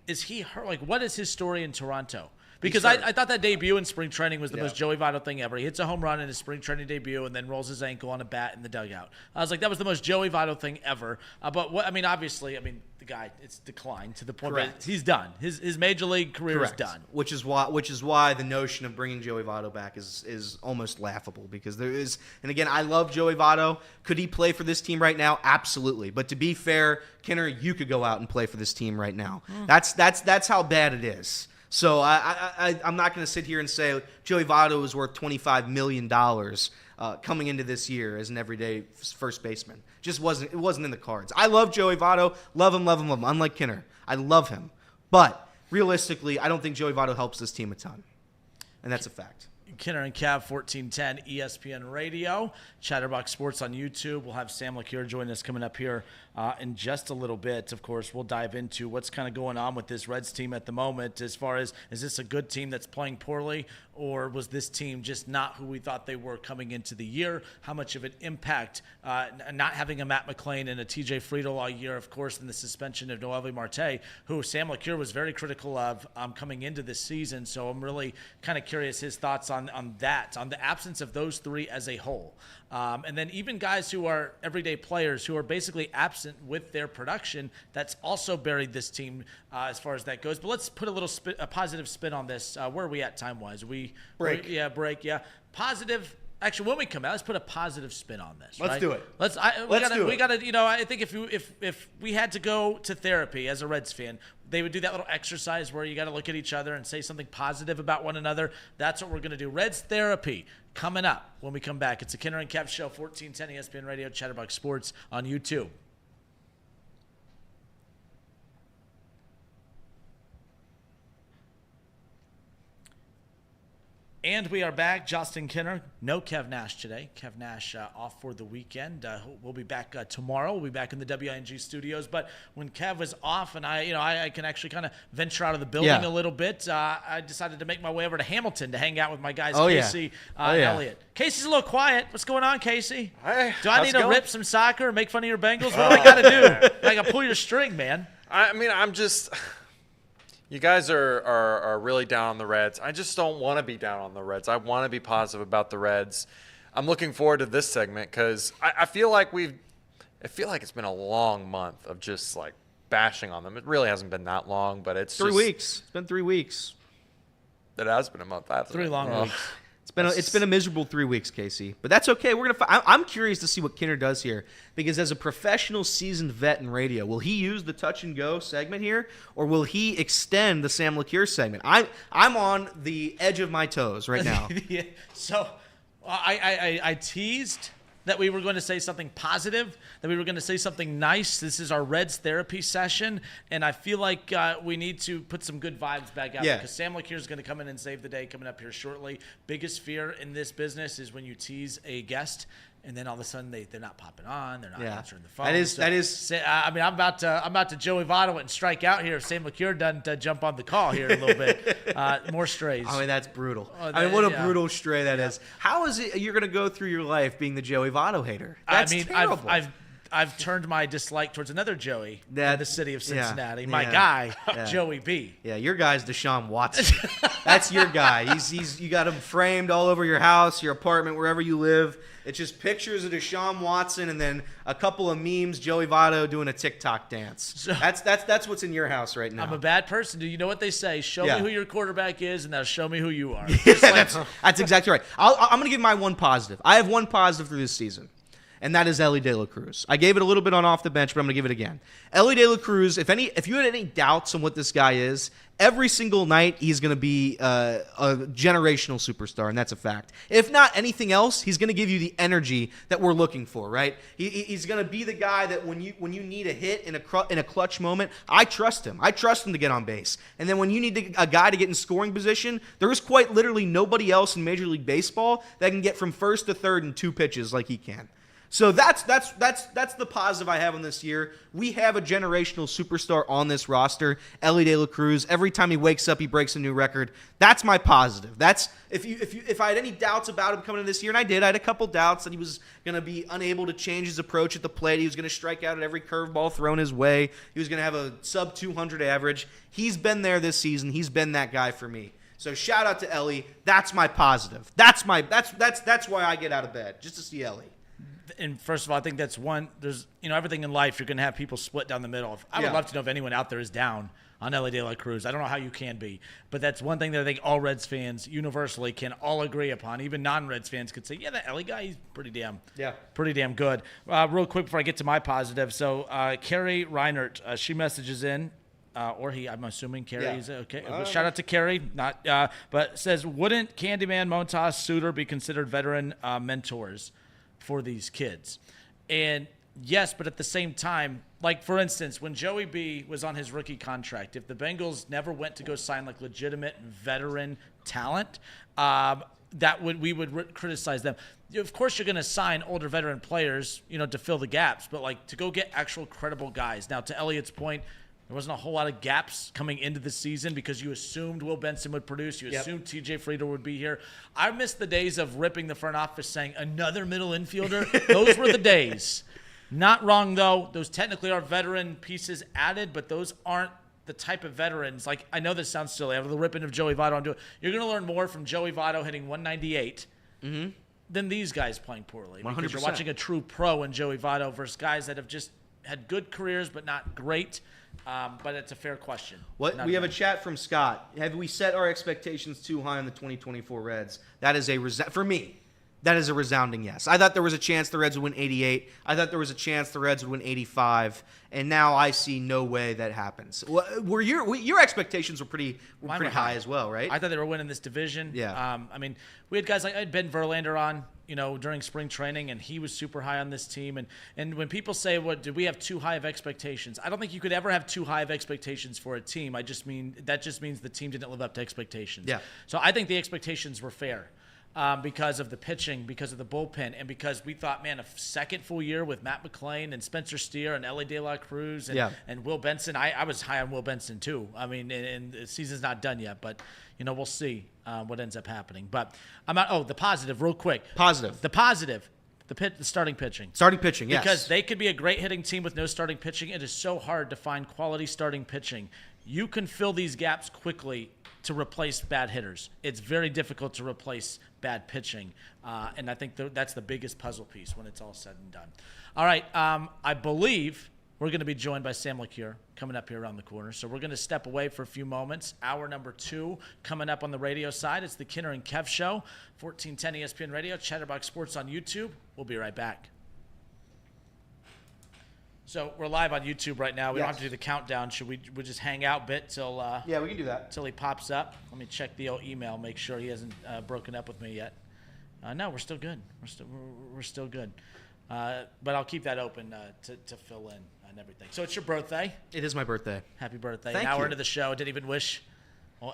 is he hurt? Like, what is his story in Toronto? Because I thought that debut in spring training was the most Joey Votto thing ever. He hits a home run in his spring training debut and then rolls his ankle on a bat in the dugout. I was like, that was the most Joey Votto thing ever. But obviously, the guy, it's declined to the point where he's done. His major league career is done. Which is why the notion of bringing Joey Votto back is almost laughable, because there is, and again, I love Joey Votto. Could he play for this team right now? Absolutely. But to be fair, Kinner, you could go out and play for this team right now. That's how bad it is. So I'm not going to sit here and say Joey Votto is worth $25 million coming into this year as an everyday first baseman. It wasn't in the cards. I love Joey Votto. Love him. Unlike Kinner, I love him. But realistically, I don't think Joey Votto helps this team a ton. And that's a fact. Kinner and Cav, 1410 ESPN Radio, Chatterbox Sports on YouTube. We'll have Sam LaCure join us coming up here in just a little bit. Of course, we'll dive into what's kind of going on with this Reds team at the moment, as far as, is this a good team that's playing poorly, or was this team just not who we thought they were coming into the year? How much of an impact not having a Matt McClain and a TJ Friedel all year, of course, and the suspension of Noelvi Marte, who Sam LaCure was very critical of coming into this season. So I'm really kind of curious his thoughts on that, on the absence of those three as a whole. And then even guys who are everyday players who are basically absent with their production, that's also buried this team as far as that goes. But let's put a positive spin on this. Where are we at time-wise? Break. Break. Positive. Actually, when we come out, let's put a positive spin on this. Let's do it. We got to. I think if we had to go to therapy as a Reds fan, they would do that little exercise where you got to look at each other and say something positive about one another. That's what we're going to do. Reds therapy coming up when we come back. It's a Kinner and Kev show, 1410 ESPN Radio, Chatterbox Sports on YouTube. And we are back. Justin Kinner, no Kev Nash today. Kev Nash off for the weekend. We'll be back tomorrow. We'll be back in the WING studios. But when Kev was off and I can actually kind of venture out of the building a little bit, I decided to make my way over to Hamilton to hang out with my guys, Casey and Elliot. Casey's a little quiet. What's going on, Casey? Do I need to rip some soccer or make fun of your Bengals? What do I got to do? I got to pull your string, man. I mean, I'm just – you guys are really down on the Reds. I just don't want to be down on the Reds. I want to be positive about the Reds. I'm looking forward to this segment because I feel like it's been a long month of just like bashing on them. It really hasn't been that long, but it's 3 weeks. It's been 3 weeks. It has been a month. 3 long weeks. It's been a miserable 3 weeks, Casey, but that's okay. I'm curious to see what Kinner does here because as a professional, seasoned vet in radio, will he use the touch and go segment here, or will he extend the Sam LeCure segment? I'm on the edge of my toes right now. So I teased that we were going to say something positive, that we were going to say something nice. This is our Reds therapy session, and I feel like we need to put some good vibes back out there because Sam LeCure is going to come in and save the day coming up here shortly. Biggest fear in this business is when you tease a guest, and then all of a sudden they're not popping on, they're not answering the phone. That is. I mean, I'm about to Joey Votto and strike out here if Sam LeCure doesn't jump on the call here in a little bit. More strays. I mean, that's brutal. What a brutal stray that is. How is it you're going to go through your life being the Joey Votto hater? That's terrible. I've turned my dislike towards another Joey in the city of Cincinnati. My guy, Joey B. Yeah, your guy's Deshaun Watson. That's your guy. You got him framed all over your house, your apartment, wherever you live. It's just pictures of Deshaun Watson and then a couple of memes, Joey Votto doing a TikTok dance. So, that's what's in your house right now. I'm a bad person. Do you know what they say? Show me who your quarterback is, and now show me who you are. That's exactly right. I'm going to give my one positive. I have one positive through this season, and that is Elly De La Cruz. I gave it a little bit on off the bench, but I'm going to give it again. Elly De La Cruz, if you had any doubts on what this guy is, every single night he's going to be a generational superstar, and that's a fact. If not anything else, he's going to give you the energy that we're looking for, right? He's going to be the guy that when you need a hit in a clutch moment, I trust him. I trust him to get on base. And then when you need a guy to get in scoring position, there is quite literally nobody else in Major League Baseball that can get from first to third in 2 pitches like he can. So that's the positive I have on this year. We have a generational superstar on this roster, Elly De La Cruz. Every time he wakes up, he breaks a new record. That's my positive. That's if I had any doubts about him coming in this year, and I did, I had a couple doubts that he was going to be unable to change his approach at the plate. He was going to strike out at every curveball thrown his way. He was going to have a sub 200 average. He's been there this season. He's been that guy for me. So shout out to Elly. That's my positive. That's why I get out of bed, just to see Elly. And first of all, I think that's one. There's everything in life you're going to have people split down the middle. I would love to know if anyone out there is down on Elly De La Cruz. I don't know how you can be, but that's one thing that I think all Reds fans universally can all agree upon. Even non-Reds fans could say, that Elly guy, he's pretty damn good. Real quick before I get to my positive, so Carrie Reinert, she messages in. Or he, I'm assuming Carrie's okay. Shout out to Carrie, but says, wouldn't Candyman, Montas, Suter be considered veteran mentors for these kids? And yes, but at the same time, like for instance, when Joey B was on his rookie contract, if the Bengals never went to go sign like legitimate veteran talent, we would criticize them. Of course, you're going to sign older veteran players, to fill the gaps, but like to go get actual credible guys. Now, to Elliot's point, there wasn't a whole lot of gaps coming into the season because you assumed Will Benson would produce. You assumed TJ Friedel would be here. I miss the days of ripping the front office saying another middle infielder. Those were the days. Not wrong, though. Those technically are veteran pieces added, but those aren't the type of veterans. Like, I know this sounds silly. Out of the ripping of Joey Votto, you're going to learn more from Joey Votto hitting 198 than these guys playing poorly. 100%. Because you're watching a true pro in Joey Votto versus guys that have just had good careers but not great. But it's a fair question. We have a chat from Scott. Have we set our expectations too high on the 2024 Reds? That is for me, That is a resounding yes. I thought there was a chance the Reds would win 88. I thought there was a chance the Reds would win 85. And now I see no way that happens. Were your expectations were pretty high as well, right? I thought they were winning this division. Yeah. I mean, we had guys like I had Ben Verlander on, during spring training, and he was super high on this team. And when people say, "What did we have too high of expectations?" I don't think you could ever have too high of expectations for a team. That just means the team didn't live up to expectations. Yeah. So I think the expectations were fair. Because of the pitching, because of the bullpen, and because we thought, man, a second full year with Matt McClain and Spencer Steer and Ellie De La Cruz and Will Benson. I was high on Will Benson too. I mean, and the season's not done yet, but we'll see what ends up happening. But I'm not. Oh, the positive, real quick. Positive. The positive. The starting pitching. Starting pitching, yes. Because they could be a great hitting team with no starting pitching. It is so hard to find quality starting pitching. You can fill these gaps quickly to replace bad hitters. It's very difficult to replace bad pitching, and I think that's the biggest puzzle piece when it's all said and done. All right, I believe we're going to be joined by Sam LeCure coming up here around the corner, so we're going to step away for a few moments. Hour number 2 coming up on the radio side. It's the Kinner and Kev Show, 1410 ESPN Radio, Chatterbox Sports on YouTube. We'll be right back. So we're live on YouTube right now. We don't have to do the countdown. Should we just hang out a bit till Yeah, we can do that. till he pops up? Let me check the old email, make sure he hasn't broken up with me yet. No, we're still good. We're still good. But I'll keep that open to fill in and everything. So it's your birthday. It is my birthday. Happy birthday. Thank Now you. we're into the show. Didn't even wish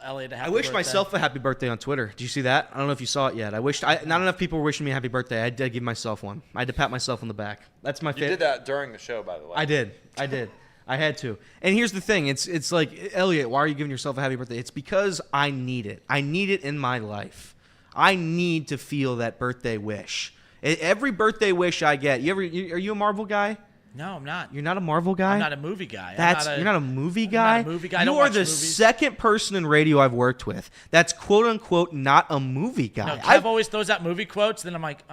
Elliot a happy I wished birthday. myself a happy birthday on Twitter. Did you see that? I don't know if you saw it yet. Not enough people were wishing me a happy birthday. I did give myself one. I had to pat myself on the back. That's my You favorite. did that during the show, by the way. I did. I had to. And here's the thing. It's like, Elliot, why are you giving yourself a happy birthday? It's because I need it. I need it in my life. I need to feel that birthday wish. Every birthday wish I get. Are you a Marvel guy? No, I'm not. You're not a Marvel guy? I'm not a movie guy. You're not a movie guy? I'm not a movie guy. I You don't are watch the movies. second person in radio I've worked with that's quote unquote not a movie guy. No, Kev always throws out movie quotes, then I'm like,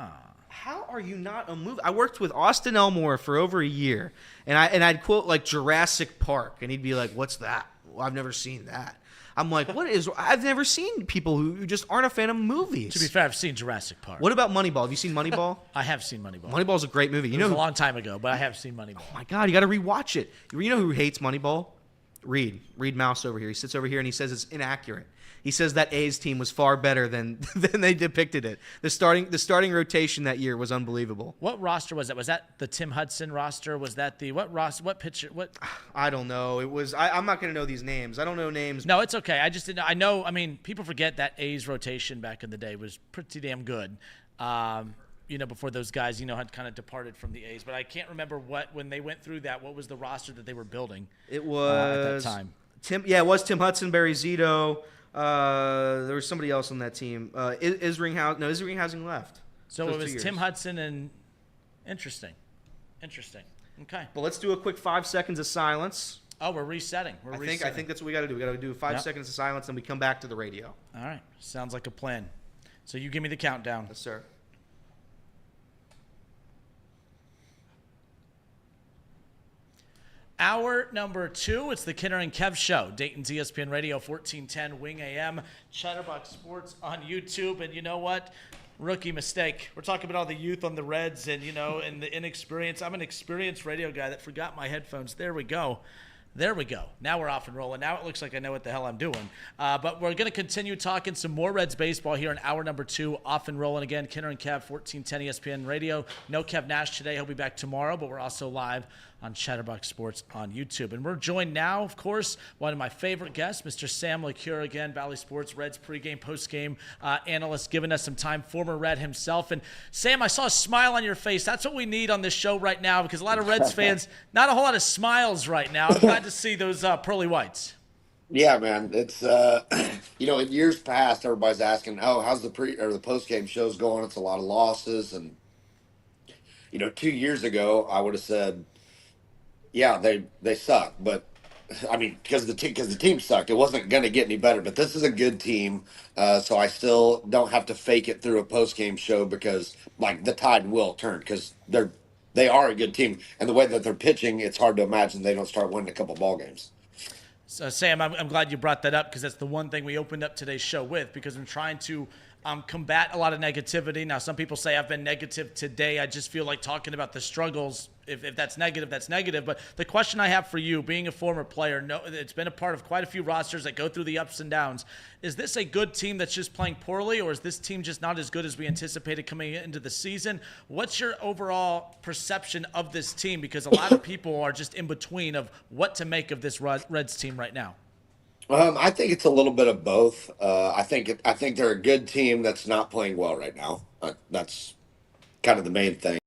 How are you not a movie? I worked with Austin Elmore for over a year, and I'd quote like Jurassic Park, and he'd be like, "What's that? Well, I've never seen that." I'm like, "What is?" I've never seen people who just aren't a fan of movies. To be fair, I've seen Jurassic Park. What about Moneyball? Have you seen Moneyball? I have seen Moneyball. Moneyball's a great movie. It was a long time ago, but I have seen Moneyball. Oh my God, you got to rewatch it. You know who hates Moneyball? Reed Mouse over here. He sits over here and he says it's inaccurate. He says that A's team was far better than they depicted it. The starting rotation that year was unbelievable. What roster was that? Was that the Tim Hudson roster? Was that the what pitcher? What? I don't know. It was. I'm not going to know these names. I don't know names. No, it's okay. I just didn't. I know. I mean, people forget that A's rotation back in the day was pretty damn good. Before those guys, had kind of departed from the A's. But I can't remember when they went through that. What was the roster that they were building? It was at that time. It was Tim Hudson, Barry Zito. There was somebody else on that team. Isringhausen left. So it was Tim Hudson and interesting. Okay. Well, let's do a quick 5 seconds of silence. Oh, we're resetting. I think that's what we got to do. We got to do 5 seconds of silence, and we come back to the radio. All right. Sounds like a plan. So you give me the countdown. Yes, sir. Hour number 2, it's the Kinner and Kev Show. Dayton's ESPN Radio, 1410 Wing AM, Chatterbox Sports on YouTube. And you know what? Rookie mistake. We're talking about all the youth on the Reds and, and the inexperience. I'm an experienced radio guy that forgot my headphones. There we go. Now we're off and rolling. Now it looks like I know what the hell I'm doing. But we're going to continue talking some more Reds baseball here in hour number 2. Off and rolling again. Kinner and Kev, 1410 ESPN Radio. No Kev Nash today. He'll be back tomorrow. But we're also live on Chatterbox Sports on YouTube. And we're joined now, of course, one of my favorite guests, Mr. Sam LeCure again, Valley Sports Reds pregame, postgame analyst, giving us some time, former Red himself. And Sam, I saw a smile on your face. That's what we need on this show right now because a lot of Reds fans, not a whole lot of smiles right now. I'm glad to see those pearly whites. Yeah, man. It's in years past, everybody's asking, "Oh, how's the the post game shows going?" It's a lot of losses, and 2 years ago, I would have said, "Yeah, they suck," but I mean, because the team sucked, it wasn't going to get any better. But this is a good team, so I still don't have to fake it through a post game show because like the tide will turn because they are a good team, and the way that they're pitching, it's hard to imagine they don't start winning a couple ball games. So, Sam, I'm glad you brought that up because that's the one thing we opened up today's show with because I'm trying to combat a lot of negativity. Now, some people say I've been negative today. I just feel like talking about the struggles. If that's negative, that's negative. But the question I have for you, being a former player, it's been a part of quite a few rosters that go through the ups and downs. Is this a good team that's just playing poorly, or is this team just not as good as we anticipated coming into the season? What's your overall perception of this team? Because a lot of people are just in between of what to make of this Reds team right now. I think it's a little bit of both. I think they're a good team that's not playing well right now. That's kind of the main thing.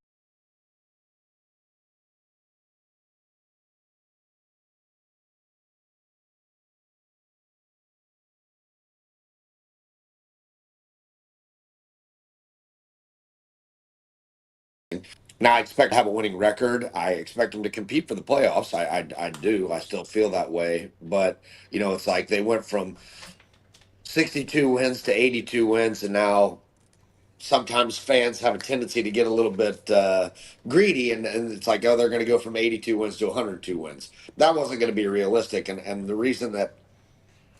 Now I expect to have a winning record. I expect them to compete for the playoffs. I do. I still feel that way. But it's like they went from 62 wins to 82 wins, and now sometimes fans have a tendency to get a little bit greedy, and it's like, oh, they're going to go from 82 wins to 102 wins. That wasn't going to be realistic, and the reason that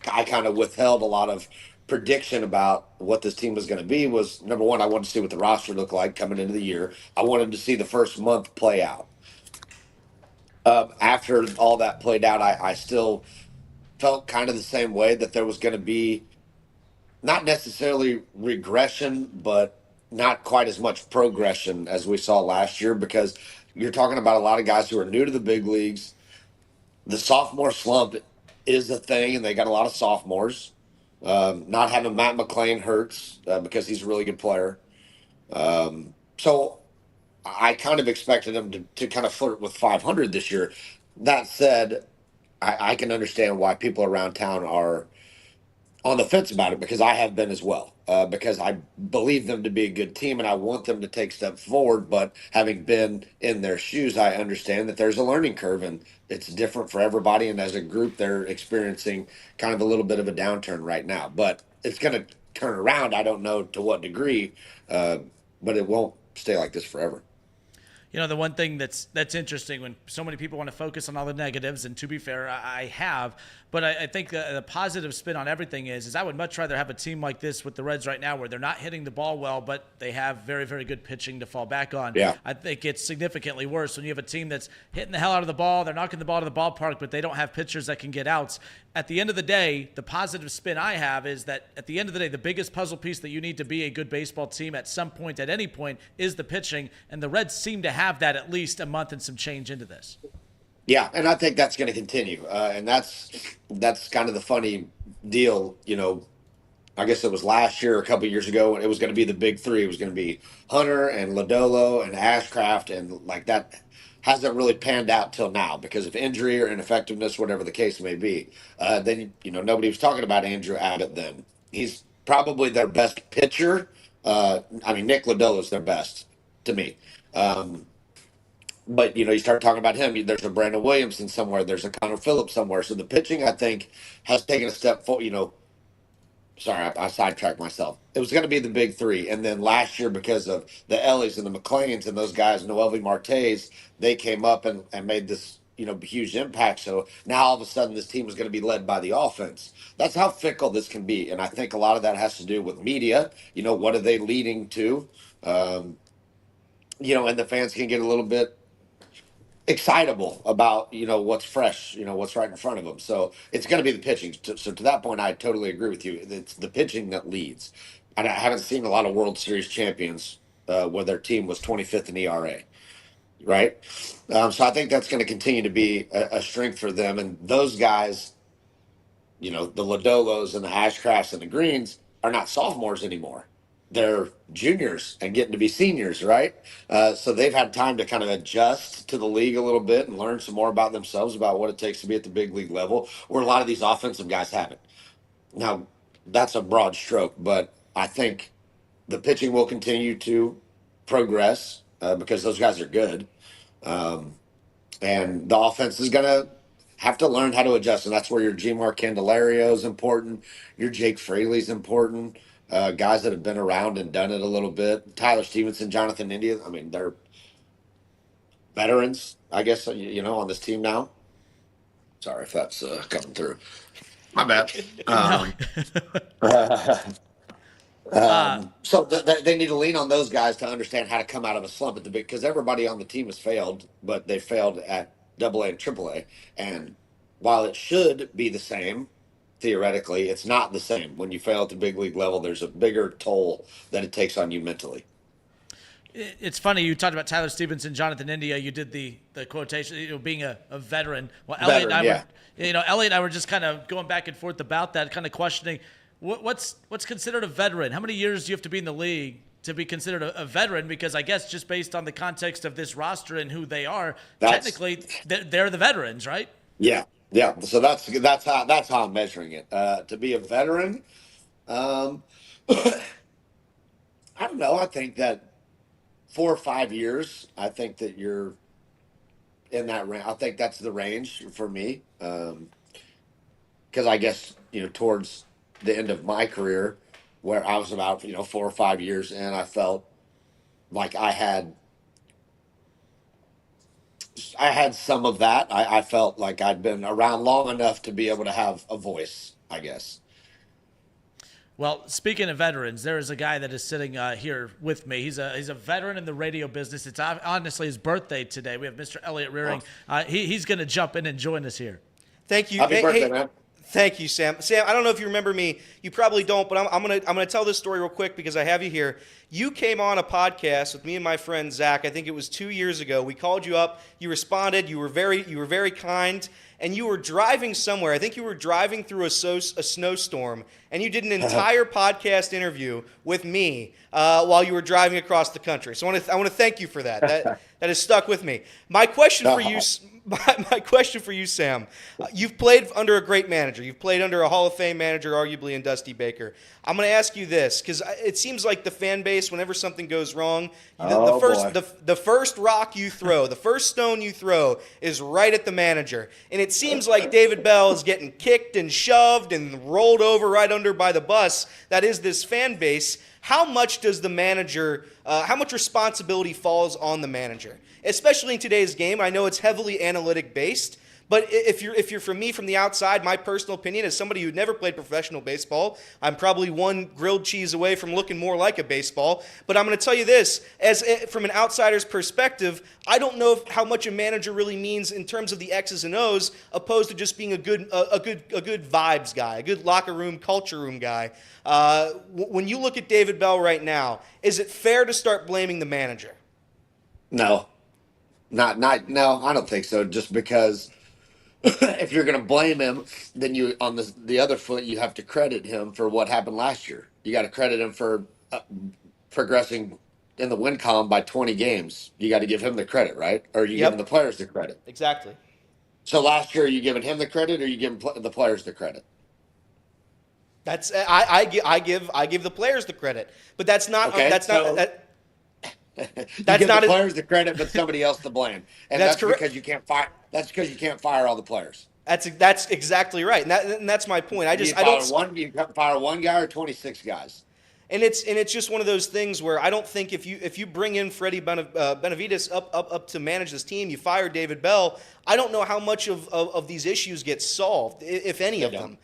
I kind of withheld a lot of prediction about what this team was going to be was, number one, I wanted to see what the roster looked like coming into the year. I wanted to see the first month play out. After all that played out, I still felt kind of the same way, that there was going to be not necessarily regression, but not quite as much progression as we saw last year, because you're talking about a lot of guys who are new to the big leagues. The sophomore slump is a thing, and they got a lot of sophomores. Not having Matt McClain hurts because he's a really good player. So I kind of expected them to kind of flirt with 500 this year. That said, I can understand why people around town are on the fence about it, because I have been as well. Because I believe them to be a good team and I want them to take steps forward. But having been in their shoes, I understand that there's a learning curve and it's different for everybody. And as a group, they're experiencing kind of a little bit of a downturn right now. But it's going to turn around. I don't know to what degree, but it won't stay like this forever. The one thing that's interesting when so many people want to focus on all the negatives, and to be fair, I have, but I think the positive spin on everything is I would much rather have a team like this with the Reds right now, where they're not hitting the ball well, but they have very, very good pitching to fall back on. Yeah. I think it's significantly worse when you have a team that's hitting the hell out of the ball, they're knocking the ball to the ballpark, but they don't have pitchers that can get outs. At the end of the day, the positive spin I have is that at the end of the day, the biggest puzzle piece that you need to be a good baseball team at some point, at any point, is the pitching, and the Reds seem to have that at least a month and some change into this. Yeah, and I think that's going to continue, and that's kind of the funny deal. I guess it was last year, a couple of years ago, when it was going to be the big three. It was going to be Hunter and Lodolo and Ashcraft, and like that hasn't really panned out till now because of injury or ineffectiveness, whatever the case may be. Then nobody was talking about Andrew Abbott then. He's probably their best pitcher. Nick Lodolo is their best to me. But you start talking about him. There's a Brandon Williamson somewhere. There's a Connor Phillips somewhere. So the pitching, I think, has taken a step forward. Sorry, I sidetracked myself. It was going to be the big three, and then last year, because of the Ellies and the McLeans and those guys, Noelvi Martes, they came up and made this huge impact. So now all of a sudden, this team is going to be led by the offense. That's how fickle this can be, and I think a lot of that has to do with media. What are they leading to? And the fans can get a little bit excitable about what's fresh, what's right in front of them. So it's going to be the pitching. So to that point, I totally agree with you. It's the pitching that leads. And I haven't seen a lot of World Series champions where their team was 25th in ERA, right? So I think that's going to continue to be a strength for them. And those guys, the Lodolos and the Ashcrafts and the Greens are not sophomores anymore. They're juniors and getting to be seniors, right? So they've had time to kind of adjust to the league a little bit and learn some more about themselves, about what it takes to be at the big league level, where a lot of these offensive guys haven't. Now, that's a broad stroke, but I think the pitching will continue to progress because those guys are good. And the offense is going to have to learn how to adjust. And that's where your G-Mark Candelario is important. Your Jake Fraley's important. Guys that have been around and done it a little bit. Tyler Stevenson, Jonathan India. They're veterans, I guess, on this team now. Sorry if that's coming through. My bad. They need to lean on those guys to understand how to come out of a slump at the big, because everybody on the team has failed, but they failed at Double A and Triple A. And while it should be the same, theoretically, it's not the same. When you fail at the big league level, there's a bigger toll that it takes on you mentally. It's funny you talked about Tyler Stevenson, Jonathan India. You did the quotation, being a veteran. Well, Elliot and I yeah. Elliot and I were just kind of going back and forth about that, kind of questioning what's considered a veteran. How many years do you have to be in the league to be considered a veteran? Because I guess just based on the context of this roster and who they are, technically they're the veterans, right? Yeah, yeah. So that's how I'm measuring it. To be a veteran, um, I don't know. I think that 4 or 5 years. I think that you're in that range. I think that's the range for me. Because I guess towards the end of my career, where I was about 4 or 5 years in, I felt like I had some of that. I felt like I'd been around long enough to be able to have a voice, I guess. Well, speaking of veterans, there is a guy that is sitting here with me. He's a veteran in the radio business. It's honestly his birthday today. We have Mr. Elliot Rearing. He's going to jump in and join us here. Thank you. Happy birthday, man. Thank you, Sam. Sam, I don't know if you remember me. You probably don't, but I'm gonna tell this story real quick because I have you here. You came on a podcast with me and my friend Zach. I think it was 2 years ago. We called you up. You responded. You were very kind, and you were driving somewhere. I think you were driving through a snowstorm, and you did an entire podcast interview with me while you were driving across the country. So I want to thank you for that. That has stuck with me. My question for you. My question for you, Sam. You've played under a great manager. You've played under a Hall of Fame manager, arguably, in Dusty Baker. I'm going to ask you this because it seems like the fan base, whenever something goes wrong, the first rock you throw, the first stone you throw is right at the manager. And it seems like David Bell is getting kicked and shoved and rolled over right under by the bus that is this fan base. How much does the manager, how much responsibility falls on the manager? Especially in today's game, I know it's heavily analytic based, but if you're from me from the outside, my personal opinion as somebody who never played professional baseball, I'm probably one grilled cheese away from looking more like a baseball. But I'm going to tell you this, from an outsider's perspective, I don't know how much a manager really means in terms of the X's and O's, opposed to just being a good vibes guy, a good locker room, culture room guy. When you look at David Bell right now, is it fair to start blaming the manager? No. No, I don't think so. Just because if you're going to blame him, then you on the other foot you have to credit him for what happened last year. You got to credit him for progressing in the win column by 20 games. You got to give him the credit, right? Or are you giving the players the credit? Exactly. So last year, are you giving him the credit, or are you giving the players the credit? That's I give the players the credit, but that's not Okay, that's so- not that. You That's give not the a- players the credit, but somebody else to blame, and That's that's correct. because you can't fire. That's because you can't fire all the players. That's exactly right, and that's my point. You can fire one guy or 26 guys. And it's just one of those things where I don't think if you bring in Freddie Benavides up to manage this team, you fire David Bell, I don't know how much of these issues get solved, if any of them.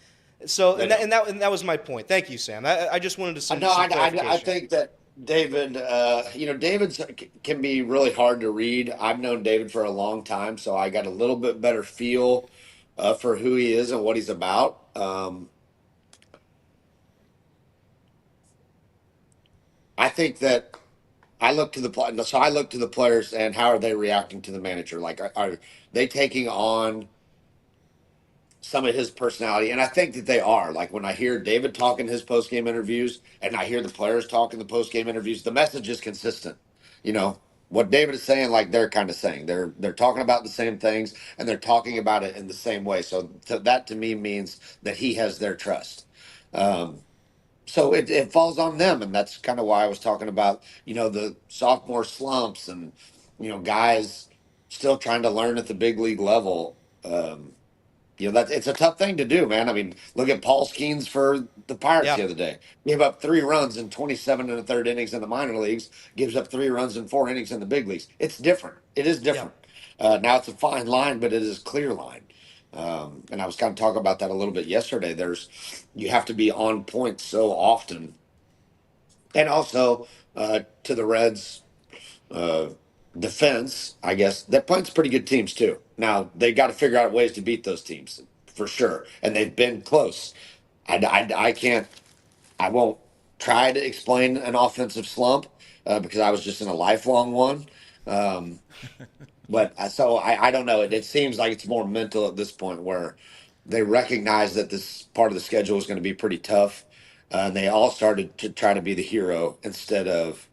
So and that was my point. Thank you, Sam. I just wanted to send some clarification. I think that David, David can be really hard to read. I've known David for a long time, so I got a little bit better feel for who he is and what he's about. I think that I look to the players and how are they reacting to the manager? Like, are they taking on some of his personality? And I think that they are. Like when I hear David talk in his post game interviews and I hear the players talk in the post game interviews, the message is consistent. What David is saying, like they're kind of saying, they're talking about the same things and they're talking about it in the same way. So that to me means that he has their trust. So it falls on them, and that's kind of why I was talking about the sophomore slumps and guys still trying to learn at the big league level. That it's a tough thing to do, man. I mean, look at Paul Skeens for the Pirates the other day. Gave up 3 runs in 27 and a third innings in the minor leagues. Gives up 3 runs in 4 innings in the big leagues. It's different. It is different. Now it's a fine line, but it is a clear line. And I was kind of talking about that a little bit yesterday. You have to be on point so often And also to the Reds' uh, defense, I guess they're playing some pretty good teams too. Now they got to figure out ways to beat those teams for sure, and they've been close. I can't, I won't try to explain an offensive slump because I was just in a lifelong one. Um, so I don't know. It seems like it's more mental at this point where they recognize that this part of the schedule is going to be pretty tough. And they all started to try to be the hero instead of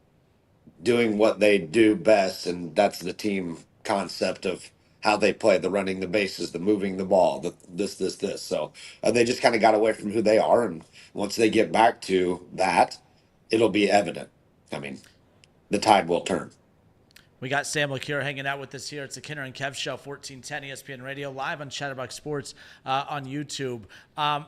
doing what they do best. And that's the team concept of how they play, the running the bases, the moving the ball, this. So they just kind of got away from who they are. And once they get back to that, it'll be evident. I mean, the tide will turn. We got Sam LaCure hanging out with us here. It's the Kinner and Kev Show, 1410 ESPN Radio, live on Chatterbox Sports on YouTube.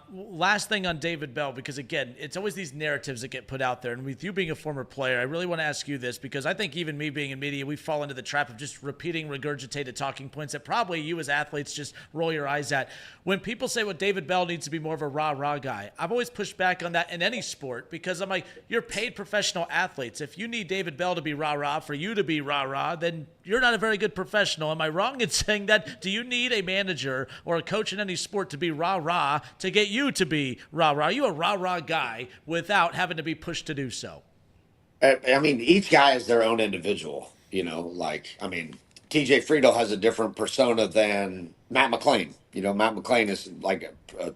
Last thing on David Bell, because again, it's always these narratives that get put out there. And with you being a former player, I really want to ask you this, because I think even me being in media, we fall into the trap of just repeating regurgitated talking points that probably you as athletes just roll your eyes at. When people say, well, David Bell needs to be more of a rah-rah guy, I've always pushed back on that in any sport, because I'm like, you're paid professional athletes. If you need David Bell to be rah-rah for you to be rah-rah, then you're not a very good professional. Am I wrong in saying that? Do you need a manager or a coach in any sport to be rah-rah to get you to be rah-rah? Are you a rah-rah guy without having to be pushed to do so? I mean, each guy is their own individual, like, I mean, TJ Friedel has a different persona than Matt McClain. Matt McClain is like a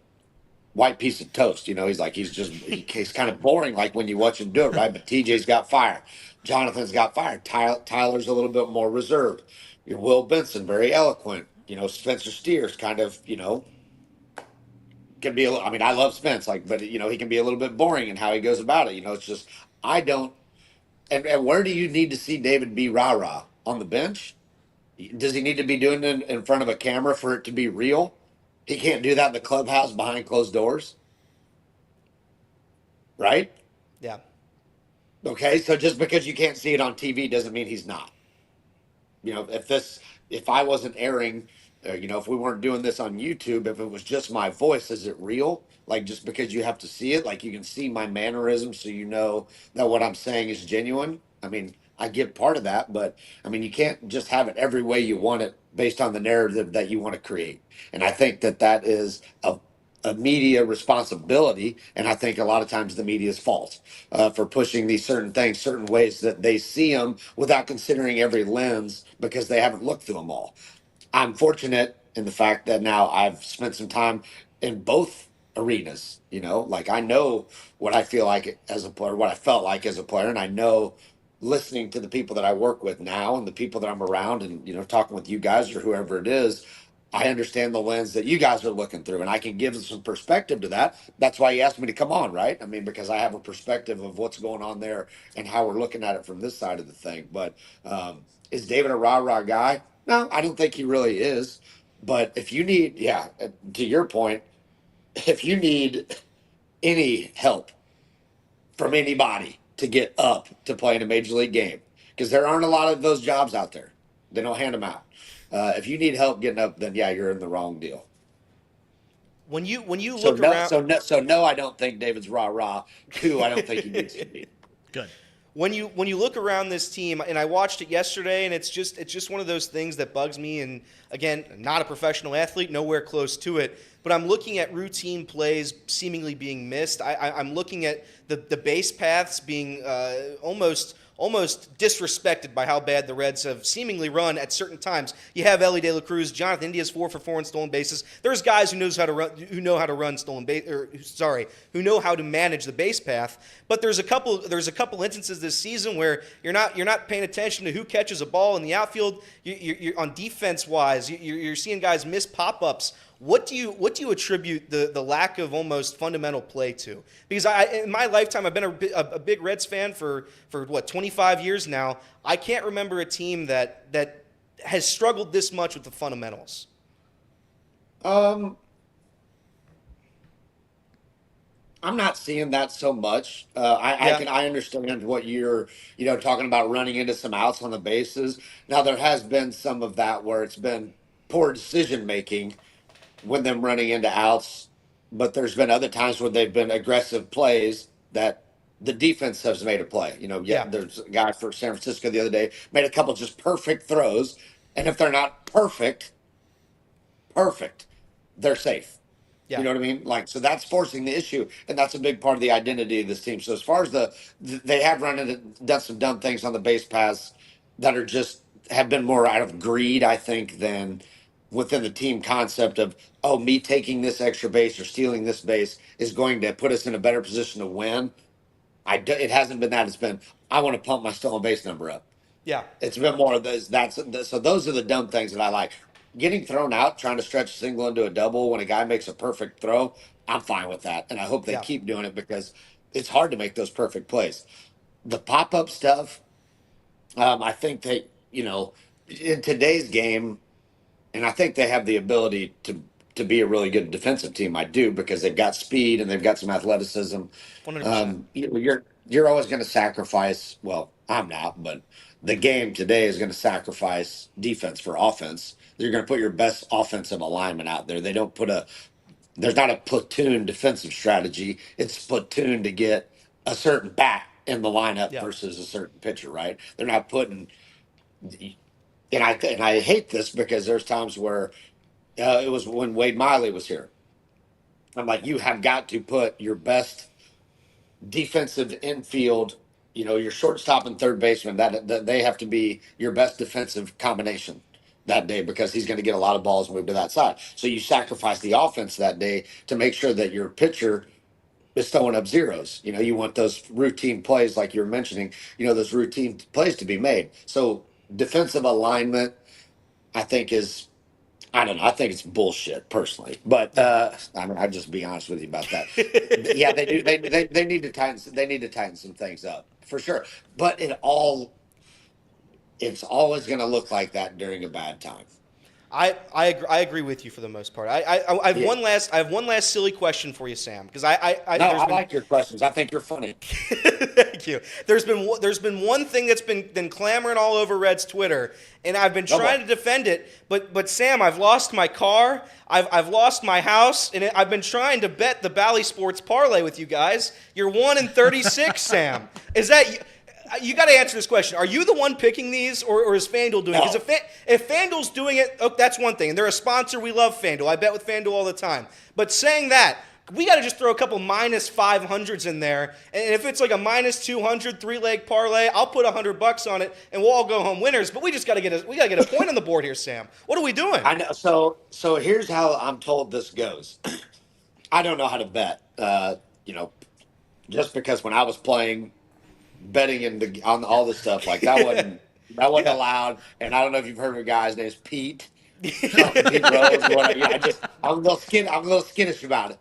white piece of toast. He's kind of boring, like when you watch him do it, right? But TJ's got fire. Jonathan's got fire. Tyler's a little bit more reserved. Will Benson, very eloquent. Spencer Steers kind of, can be I mean, I love Spence, like, but he can be a little bit boring in how he goes about it. It's just, I don't, and where do you need to see David be rah rah on the bench? Does he need to be doing it in front of a camera for it to be real? He can't do that in the clubhouse behind closed doors, right? Yeah. Okay, so just because you can't see it on TV doesn't mean he's not. If I wasn't airing, if we weren't doing this on YouTube, if it was just my voice, is it real? Like, just because you have to see it, like you can see my mannerisms, so you know that what I'm saying is genuine. I mean, I get part of that, but I mean, you can't just have it every way you want it based on the narrative that you want to create. And I think that is a media responsibility, and I think a lot of times the media's fault for pushing these certain things certain ways that they see them without considering every lens because they haven't looked through them all. I'm fortunate in the fact that now I've spent some time in both arenas. Like I know what I feel like as a player, what I felt like as a player, and I know listening to the people that I work with now and the people that I'm around, and talking with you guys or whoever it is, I understand the lens that you guys are looking through, and I can give some perspective to that. That's why you asked me to come on, right? I mean, because I have a perspective of what's going on there and how we're looking at it from this side of the thing. But is David a rah rah guy? No, I don't think he really is. But if you need, yeah, to your point, if you need any help from anybody to get up to play in a major league game, because there aren't a lot of those jobs out there, they don't hand them out. If you need help getting up, then yeah, you're in the wrong deal. When you So look no, around, so no, I don't think David's rah rah. Two, I don't think he needs to be. Good. when you look around this team, and I watched it yesterday, and it's just one of those things that bugs me. And again, not a professional athlete, nowhere close to it. But I'm looking at routine plays seemingly being missed. I'm looking at the base paths being almost disrespected by how bad the Reds have seemingly run at certain times. You have Ellie De La Cruz, Jonathan India's 4 for 4 in stolen bases. There's guys who know how to run stolen base, who know how to manage the base path. But there's a couple instances this season where you're not paying attention to who catches a ball in the outfield. You're on defense wise, you're seeing guys miss pop-ups. What do you attribute the lack of almost fundamental play to? Because in my lifetime, I've been a big Reds fan for 25 years now. I can't remember a team that has struggled this much with the fundamentals. I'm not seeing that so much. I understand what you're talking about, running into some outs on the bases. Now there has been some of that where it's been poor decision making when them running into outs, but there's been other times where they've been aggressive plays that the defense has made a play. Yeah. There's a guy for San Francisco the other day made a couple just perfect throws, and if they're not perfect, they're safe. You Yeah. know what I mean? Like, so that's forcing the issue, and that's a big part of the identity of this team. So as far as they have done some dumb things on the base pass that are just have been more out of greed, I think, than within the team concept of, oh, me taking this extra base or stealing this base is going to put us in a better position to win. It hasn't been that. It's been, I want to pump my stolen base number up. Yeah. It's been more of those. So those are the dumb things that I like. Getting thrown out, trying to stretch a single into a double when a guy makes a perfect throw, I'm fine with that, and I hope they Yeah. keep doing it because it's hard to make those perfect plays. The pop up stuff, I think that in today's game, and I think they have the ability to be a really good defensive team. I do, because they've got speed and they've got some athleticism. 100%. You're always going to sacrifice. Well, I'm not, but the game today is going to sacrifice defense for offense. You're going to put your best offensive alignment out there. They don't put a There's not a platoon defensive strategy. It's platoon to get a certain bat in the lineup Yeah. versus a certain pitcher, right? They're not putting. And I hate this because there's times where it was when Wade Miley was here. I'm like, you have got to put your best defensive infield, your shortstop and third baseman, that they have to be your best defensive combination that day, because he's going to get a lot of balls moved to that side. So you sacrifice the offense that day to make sure that your pitcher is throwing up zeros. You want those routine plays like you're mentioning, those routine plays to be made. So defensive alignment, I think, is, I don't know. I think it's bullshit personally, but I'll just be honest with you about that. Yeah, they do. They need to tighten. They need to tighten some things up for sure. But it's always going to look like that during a bad time. I agree with you for the most part. I have Yeah. I have one last silly question for you, Sam, because No, I like your questions. I think you're funny. Thank you. There's been one thing that's been clamoring all over Red's Twitter, and I've been trying to defend it. But Sam, I've lost my car, I've lost my house, and I've been trying to bet the Bally Sports parlay with you guys. You're 1-36, Sam. Is that? You got to answer this question. Are you the one picking these, or is FanDuel doing it? Because if FanDuel's doing it, that's one thing. And they're a sponsor. We love FanDuel. I bet with FanDuel all the time. But saying that, we got to just throw a couple minus 500s in there. And if it's like a minus 200 three-leg parlay, I'll put $100 on it, and we'll all go home winners. But we got to get a point on the board here, Sam. What are we doing? I know. So here's how I'm told this goes. I don't know how to bet. Just because when I was playing, betting on all this stuff like that wasn't Yeah. allowed. And I don't know if you've heard of a guy's name's Pete. Pete Rose. Or whatever. I'm a little skittish about it.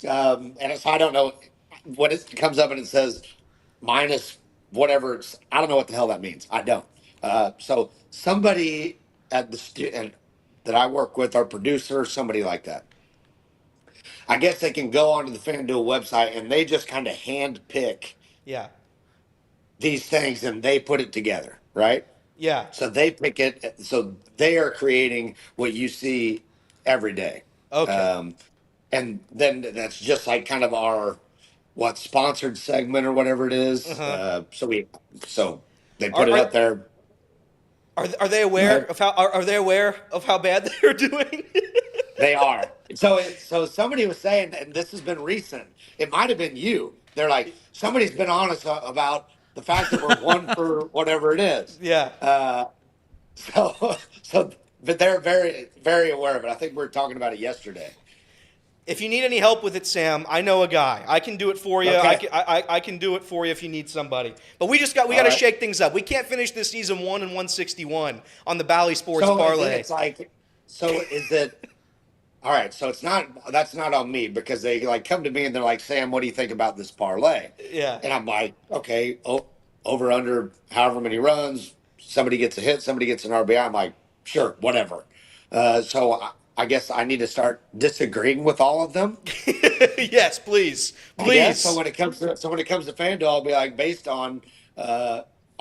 And so I don't know what it comes up and it says minus whatever. I don't know what the hell that means. I don't. So somebody at that I work with, our producer, somebody like that, I guess they can go onto the FanDuel website and they just kind of hand pick Yeah. these things and they put it together, right? Yeah. So they pick it. So they are creating what you see every day. Okay. And then that's just like kind of our sponsored segment or whatever it is. Uh-huh. So they put it Are, up there. are they aware of how are they aware of how bad they're doing? They are. So somebody was saying, and this has been recent. It might have been you. They're like, somebody's been honest about the fact that we're one for whatever it is. Yeah. So, but they're very, very aware of it. I think we were talking about it yesterday. If you need any help with it, Sam, I know a guy. I can do it for you. Okay. I can do it for you if you need somebody. But we got to right. shake things up. We can't finish this season 1-161 on the Bally Sports So parlay. it's like, so is it? All right. So that's not on me, because they like come to me and they're like, Sam, what do you think about this parlay? Yeah. And I'm like, okay, over under however many runs, somebody gets a hit, somebody gets an RBI. I'm like, sure, whatever. So I guess I need to start disagreeing with all of them. Yes, please. I guess. Please. So when it comes to FanDuel, I'll be like, based on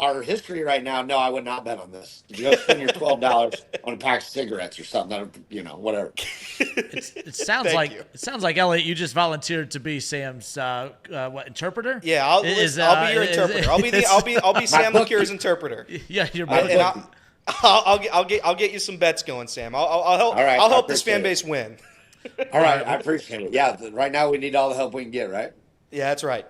our history right now, no, I would not bet on this. Go spend your $12 on a pack of cigarettes or something. Whatever. It sounds Thank like you. Elliot, you just volunteered to be Sam's interpreter. Yeah, I'll be your interpreter. I'll be Sam bookie. LeCure's interpreter. Yeah, you're And both. I'll get you some bets going, Sam. I'll help. All right, I'll I help this appreciate fan it. base win. All right, I appreciate it. Yeah, right now we need all the help we can get, right? Yeah, that's right.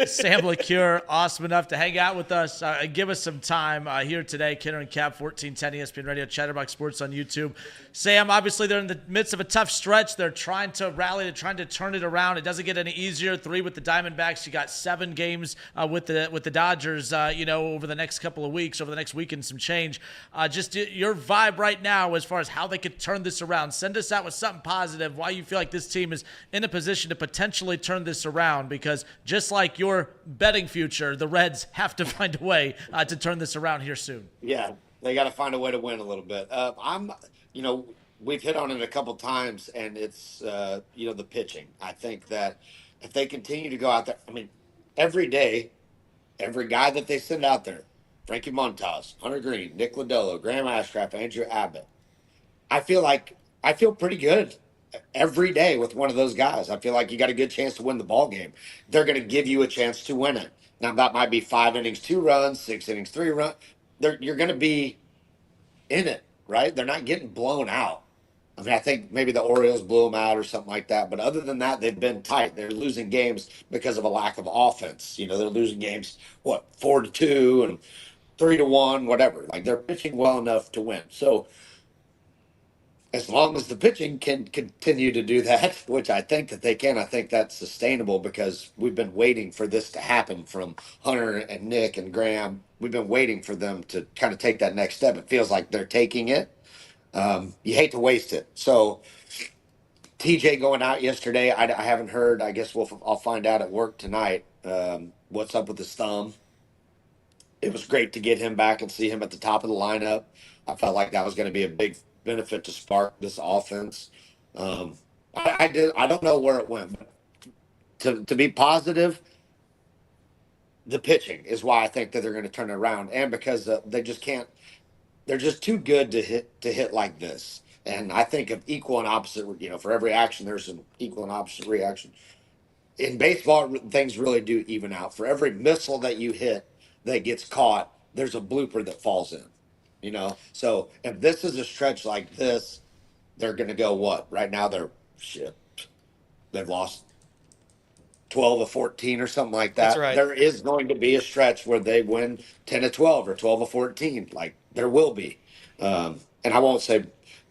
Sam LeCure, awesome enough to hang out with us, give us some time here today. Kenner and Cap, 1410 ESPN Radio, Chatterbox Sports on YouTube. Sam, obviously they're in the midst of a tough stretch. They're trying to rally. They're trying to turn it around. It doesn't get any easier. 3 with the Diamondbacks. You got 7 games with the Dodgers. Over the next couple of weeks, over the next week and some change. Just your vibe right now as far as how they could turn this around. Send us out with something positive. Why you feel like this team is in a position to potentially turn this around, because just like your betting future, the Reds have to find a way to turn this around here soon. Yeah, they got to find a way to win a little bit. We've hit on it a couple times, and it's the pitching. I think that if they continue to go out there, I mean, every day, every guy that they send out there, Frankie Montas, Hunter Green, Nick Lodolo, Graham Ashcraft, Andrew Abbott, I feel pretty good every day with one of those guys. I feel like you got a good chance to win the ball game. They're going to give you a chance to win it. Now that might be 5 innings, 2 runs, 6 innings, 3 runs. You're going to be in it, right? They're not getting blown out. I mean, I think maybe the Orioles blew them out or something like that. But other than that, they've been tight. They're losing games because of a lack of offense. They're losing games, 4-2 and 3-1, whatever. Like, they're pitching well enough to win. So as long as the pitching can continue to do that, which I think that they can, I think that's sustainable, because we've been waiting for this to happen from Hunter and Nick and Graham. We've been waiting for them to kind of take that next step. It feels like they're taking it. You hate to waste it. So TJ going out yesterday, I haven't heard. I guess I'll find out at work tonight what's up with his thumb. It was great to get him back and see him at the top of the lineup. I felt like that was going to be a big benefit to spark this offense. I don't know where it went. But to be positive, the pitching is why I think that they're going to turn it around, and because they just can't. They're just too good to hit like this. And I think of equal and opposite. For every action, there's an equal and opposite reaction. In baseball, things really do even out. For every missile that you hit that gets caught, there's a blooper that falls in. So if this is a stretch like this, they're going to go what? Right now they've lost 12 of 14 or something like that. That's right. There is going to be a stretch where they win 10 of 12 or 12 of 14. Like, there will be. And I won't say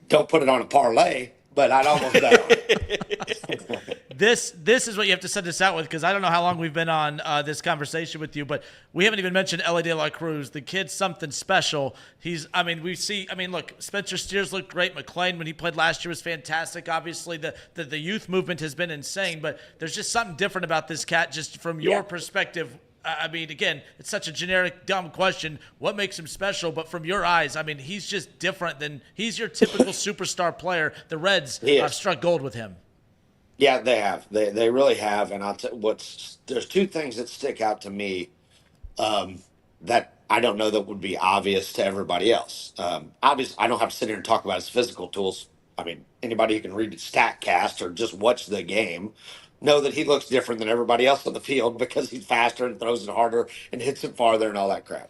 don't put it on a parlay, but I'd almost bet on it. This is what you have to send us out with, because I don't know how long we've been on this conversation with you, but we haven't even mentioned Ellie De La Cruz. The kid's something special. Look, Spencer Steers looked great. McClain, when he played last year, was fantastic. Obviously, the youth movement has been insane, but there's just something different about this cat, just from your perspective. Again, it's such a generic, dumb question. What makes him special? But from your eyes, he's just different he's your typical superstar player. The Reds have struck gold with him. Yeah, they have. They really have. And there's 2 things that stick out to me that I don't know that would be obvious to everybody else. Obviously, I don't have to sit here and talk about his physical tools. Anybody who can read StatCast or just watch the game know that he looks different than everybody else on the field, because he's faster and throws it harder and hits it farther and all that crap.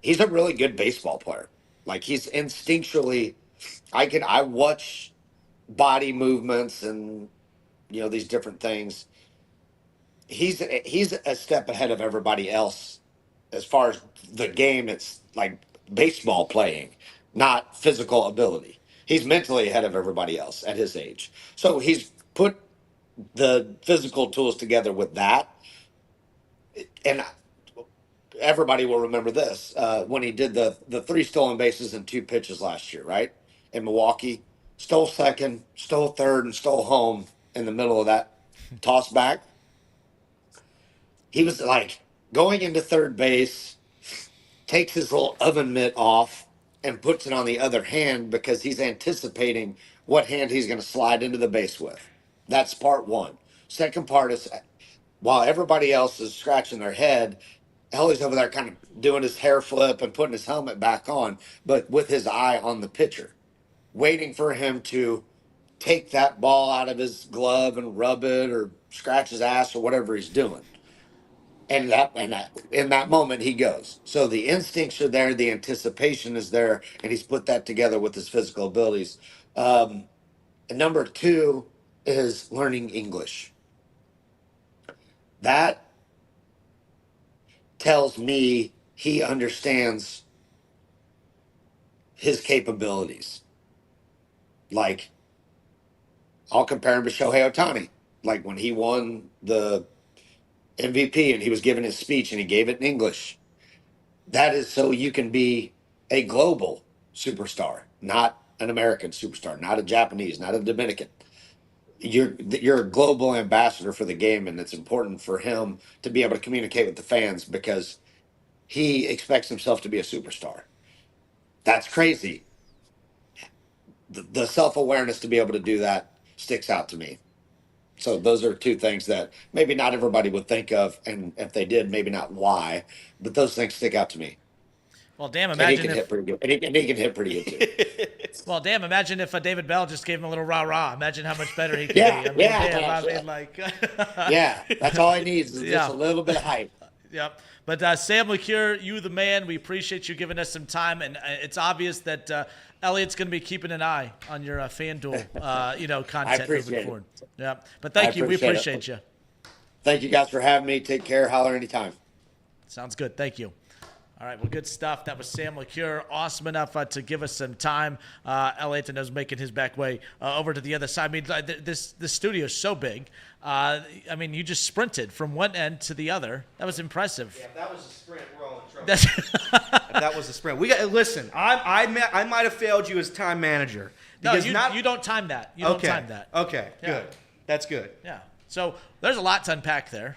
He's a really good baseball player. Like, he's instinctually, I watch body movements and these different things. He's a step ahead of everybody else as far as the game. It's like baseball playing, not physical ability. He's mentally ahead of everybody else at his age. So he's put the physical tools together with that, and everybody will remember this when he did the 3 stolen bases in 2 pitches last year, right, in Milwaukee. Stole second, stole third, and stole home in the middle of that toss back. He was like going into third base, takes his little oven mitt off and puts it on the other hand, because he's anticipating what hand he's going to slide into the base with. That's part one. Second part is, while everybody else is scratching their head, Ellie's over there kind of doing his hair flip and putting his helmet back on, but with his eye on the pitcher, waiting for him to take that ball out of his glove and rub it or scratch his ass or whatever he's doing. And in that moment he goes. So the instincts are there, the anticipation is there, and he's put that together with his physical abilities. And number two is learning English. That tells me he understands his capabilities. Like, I'll compare him to Shohei Ohtani. Like when he won the MVP and he was giving his speech and he gave it in English. That is so you can be a global superstar, not an American superstar, not a Japanese, not a Dominican. You're a global ambassador for the game, and it's important for him to be able to communicate with the fans because he expects himself to be a superstar. That's crazy. The self-awareness to be able to do that sticks out to me. So those are two things that maybe not everybody would think of, and if they did, maybe not why, but those things stick out to me. Well, damn, And he imagine can if hit pretty good. And he can hit pretty good too. Well, damn, imagine if David Bell just gave him a little rah-rah. Imagine how much better he could Yeah, be. I mean, yeah, damn, yeah, I mean, yeah. like, Yeah, that's all he needs is Yeah. just a little bit of hype. Yep. But Sam LeCure, you the man. We appreciate you giving us some time, and it's obvious that Elliot's going to be keeping an eye on your FanDuel, content appreciate moving it. forward. Yep. But thank you. We appreciate it. appreciate you. Thank you guys for having me. Take care. Holler anytime. Sounds good. Thank you. All right, well, good stuff. That was Sam LeCure. Awesome enough to give us some time. Elliot was making his back way over to the other side. I mean, this studio is so big. You just sprinted from one end to the other. That was impressive. Yeah, if that was a sprint, we're all in trouble. That's If that was a sprint. Listen, I might have failed you as time manager. no, Because you don't time that. You don't time that. Okay, Yeah. good. That's good. Yeah. So there's a lot to unpack there.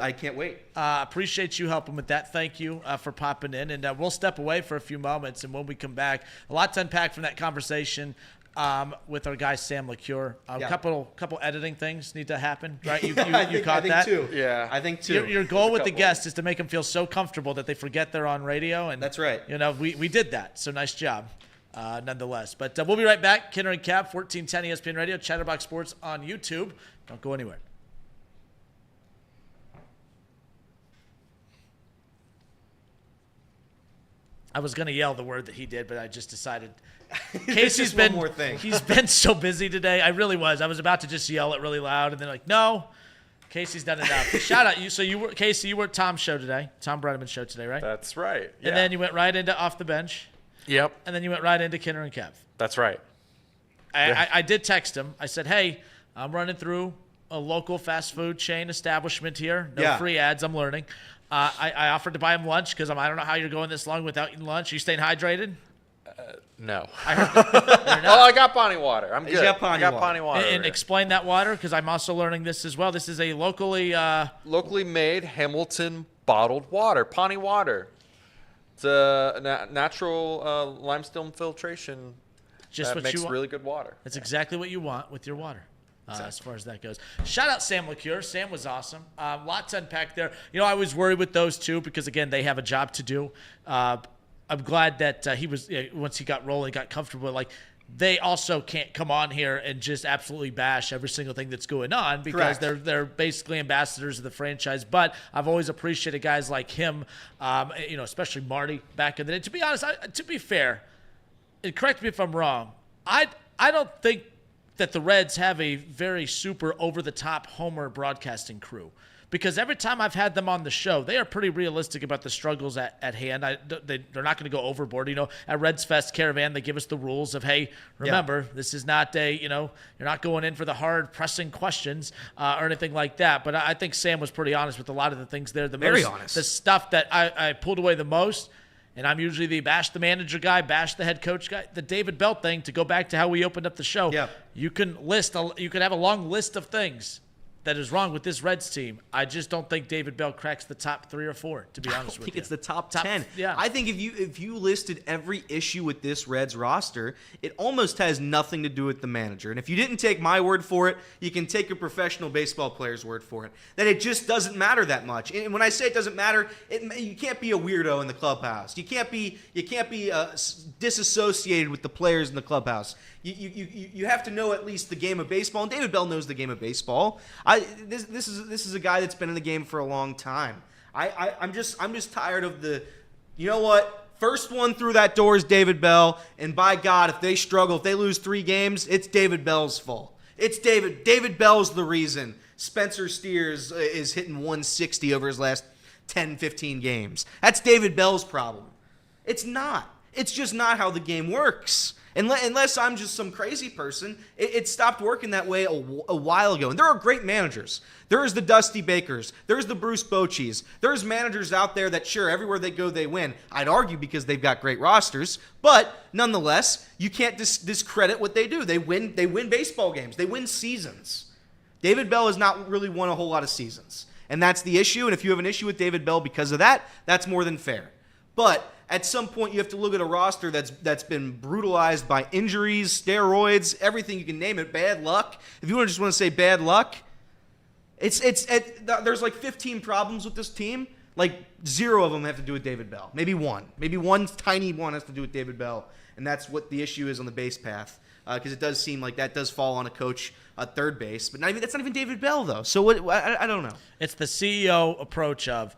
I can't wait. Appreciate you helping with that. Thank you for popping in. And we'll step away for a few moments. And when we come back, a lot to unpack from that conversation with our guy, Sam LeCure. A couple editing things need to happen, right? You I think that? too. Yeah. I think too. Your goal with the guest is to make them feel so comfortable that they forget they're on radio. And That's right. We did that. So nice job. Nonetheless. But we'll be right back. Kenner and Cap, 1410 ESPN Radio, Chatterbox Sports on YouTube. Don't go anywhere. I was going to yell the word that he did, but I just decided. Casey's one more thing. He's been so busy today. I really was. I was about to just yell it really loud, and then no, Casey's done enough. Shout out you. So Casey, you were at Tom's show today, Tom Brenneman's show today, right? That's right. Yeah. And then you went right into Off the Bench, Yep. and then you went right into Kenner and Kev. That's right. I did text him. I said, hey, I'm running through a local fast food chain establishment here. No free ads. I'm learning. I offered to buy him lunch because I don't know how you're going this long without eating lunch. Are you staying hydrated? No. I heard, I got Pawnee water. I'm good. He's got Pawnee water. Pawnee water. and explain that water because I'm also learning this as well. This is a locally locally made Hamilton bottled water, Pawnee water. It's a natural limestone filtration. just that what makes you want. really good water. That's exactly what you want with your water. As far as that goes. Shout out Sam LeCure. Sam was awesome. Lots to unpack there. I was worried with those two because, again, they have a job to do. I'm glad that he was, once he got rolling, got comfortable, like, they also can't come on here and just absolutely bash every single thing that's going on because they're basically ambassadors of the franchise. But I've always appreciated guys like him, especially Marty back in the day. To be honest, to be fair, and correct me if I'm wrong, I don't think that the Reds have a very super over-the-top homer broadcasting crew. Because every time I've had them on the show, they are pretty realistic about the struggles at hand. They're not going to go overboard. At Reds Fest Caravan, they give us the rules of, hey, remember, this is not you're not going in for the hard pressing questions or anything like that. But I think Sam was pretty honest with a lot of the things there. Very honest. The stuff that I pulled away the most, and I'm usually the bash the manager guy, bash the head coach guy. The David Bell thing, to go back to how we opened up the show, you can have a long list of things that is wrong with this Reds team. I just don't think David Bell cracks the top 3 or 4, to be honest with you. I think it's the top 10. Yeah. I think if you listed every issue with this Reds roster, it almost has nothing to do with the manager. And if you didn't take my word for it, you can take a professional baseball player's word for it. That it just doesn't matter that much. And when I say it doesn't matter, you can't be a weirdo in the clubhouse. You can't be disassociated with the players in the clubhouse. You have to know at least the game of baseball, and David Bell knows the game of baseball. This is a guy that's been in the game for a long time. I'm just tired of the, you know what? First one through that door is David Bell, and by God, if they struggle, if they lose 3 games, it's David Bell's fault. It's David Bell's the reason Spencer Steers is hitting 160 over his last 10, 15 games. That's David Bell's problem. It's not. It's just not how the game works. Unless I'm just some crazy person, it stopped working that way a while ago. And there are great managers. There is the Dusty Bakers. There's the Bruce Bocheys. There's managers out there that, sure, everywhere they go, they win. I'd argue because they've got great rosters. But nonetheless, you can't discredit what they do. They win baseball games. They win seasons. David Bell has not really won a whole lot of seasons. And that's the issue. And if you have an issue with David Bell because of that, that's more than fair. But at some point, you have to look at a roster that's been brutalized by injuries, steroids, everything you can name it, bad luck. If you just want to say bad luck, there's like 15 problems with this team. Like 0 of them have to do with David Bell. Maybe one tiny one has to do with David Bell, and that's what the issue is on the base path. Because it does seem like that does fall on a coach at third base, but that's not even David Bell though. So I don't know. It's the CEO approach of.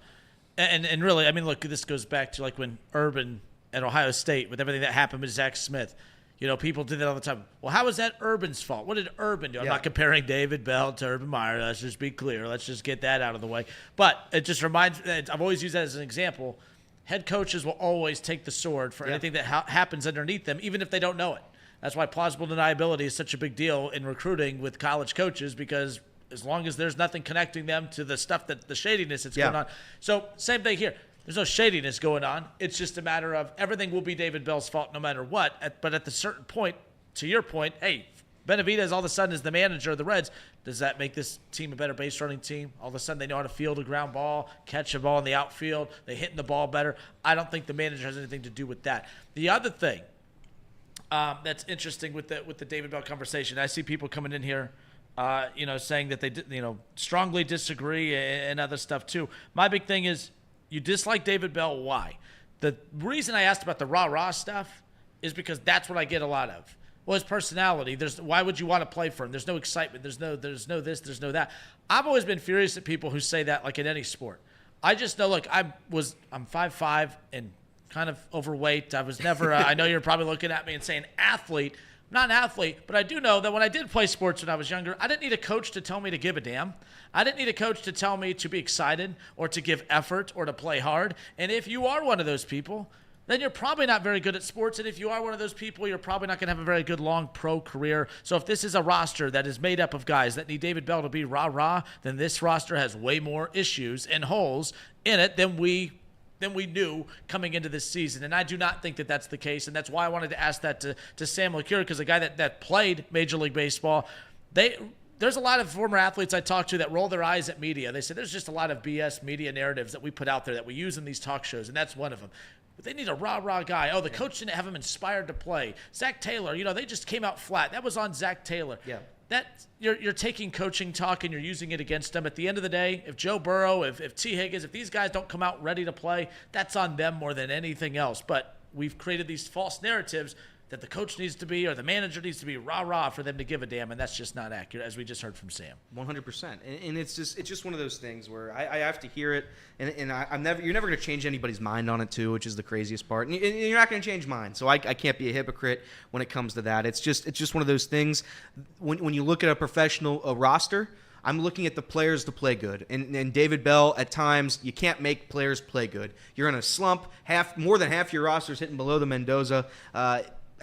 And really, I mean, look, this goes back to like when Urban at Ohio State, with everything that happened with Zach Smith. You know, people do that all the time. Well, how was that Urban's fault? What did Urban do? I'm not comparing David Bell to Urban Meyer. Let's just be clear. Let's just get that out of the way. But it just reminds me, I've always used that as an example. Head coaches will always take the sword for anything that happens underneath them, even if they don't know it. That's why plausible deniability is such a big deal in recruiting with college coaches, because as long as there's nothing connecting them to the stuff that the shadiness that's going on. So same thing here. There's no shadiness going on. It's just a matter of everything will be David Bell's fault no matter what. But at the certain point, to your point, hey, Benavidez all of a sudden is the manager of the Reds. Does that make this team a better base running team? All of a sudden they know how to field a ground ball, catch a ball in the outfield. They're hitting the ball better. I don't think the manager has anything to do with that. The other thing that's interesting with the David Bell conversation, I see people coming in here saying that they strongly disagree and other stuff too. My big thing is you dislike David Bell. Why? The reason I asked about the rah-rah stuff is because that's what I get a lot of. Well, his personality. Why would you want to play for him? There's no excitement. There's no this. There's no that. I've always been furious at people who say that, like in any sport. I just know, look, I'm 5'5" and kind of overweight. I was never. I know you're probably looking at me and saying athlete. I'm not an athlete, but I do know that when I did play sports when I was younger, I didn't need a coach to tell me to give a damn. I didn't need a coach to tell me to be excited or to give effort or to play hard. And if you are one of those people, then you're probably not very good at sports. And if you are one of those people, you're probably not going to have a very good long pro career. So if this is a roster that is made up of guys that need David Bell to be rah-rah, then this roster has way more issues and holes in it than we knew coming into this season. And I do not think that that's the case. And that's why I wanted to ask that to Sam LaCure, because a guy that played Major League Baseball, there's a lot of former athletes I talk to that roll their eyes at media. They say there's just a lot of BS media narratives that we put out there that we use in these talk shows, and that's one of them. But they need a rah-rah guy. Oh, the coach didn't have him inspired to play. Zach Taylor, they just came out flat. That was on Zach Taylor. Yeah. That you're taking coaching talk and you're using it against them. At the end of the day, if Joe Burrow, if T. Higgins, if these guys don't come out ready to play, that's on them more than anything else. But we've created these false narratives that the coach needs to be or the manager needs to be rah-rah for them to give a damn, and that's just not accurate, as we just heard from Sam. 100%. And it's just one of those things where I have to hear it, and you're never going to change anybody's mind on it too, which is the craziest part. And you're not going to change mine, so I can't be a hypocrite when it comes to that. It's just one of those things. When you look at a professional roster, I'm looking at the players to play good. And David Bell, at times, you can't make players play good. You're in a slump. More than half your roster's hitting below the Mendoza.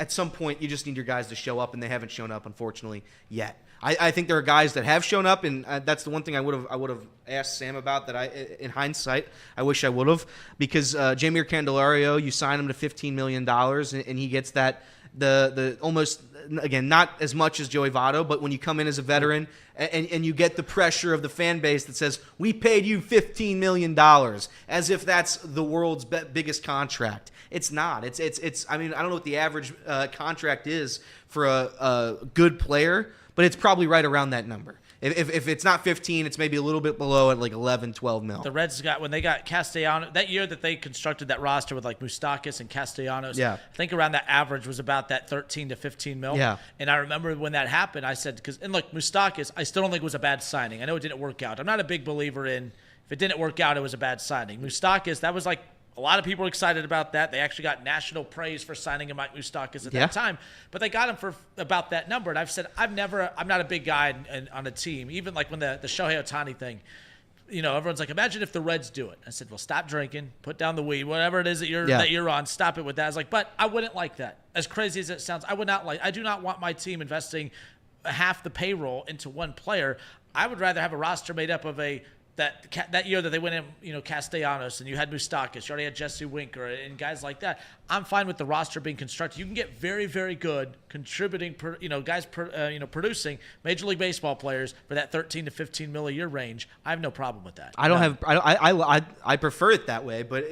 At some point, you just need your guys to show up, and they haven't shown up, unfortunately, yet. I think there are guys that have shown up, and that's the one thing I would have asked Sam about that in hindsight, I wish I would have, because Jamir Candelario, you sign him to $15 million, and he gets that the almost, again, not as much as Joey Votto, but when you come in as a veteran and you get the pressure of the fan base that says, we paid you $15 million, as if that's the world's biggest contract. It's not. It's. I mean, I don't know what the average contract is for a good player, but it's probably right around that number. If it's not 15, it's maybe a little bit below at like 11, 12 mil. The Reds got, when they got Castellanos, that year that they constructed that roster with like Moustakas and Castellanos, Yeah. I think around that average was about that 13 to 15 mil. Yeah. And I remember when that happened, I said, and look, Moustakas, I still don't think it was a bad signing. I know it didn't work out. I'm not a big believer in, if it didn't work out, it was a bad signing. Moustakas, that was like, a lot of people were excited about that. They actually got national praise for signing him, Mike Moustakas, at that time. But they got him for about that number. And I've said, I'm not a big guy on a team. Even like when the Shohei Ohtani thing, everyone's like, imagine if the Reds do it. I said, well, stop drinking, put down the weed, whatever it is that you're on, stop it with that. I was like, but I wouldn't like that. As crazy as it sounds, I do not want my team investing half the payroll into one player. I would rather have a roster made up of that year that they went in, Castellanos, and you had Moustakas, you already had Jesse Winker and guys like that. I'm fine with the roster being constructed. You can get very, very good contributing, producing Major League Baseball players for that 13 to 15 mil a year range. I have no problem with that. I prefer it that way, but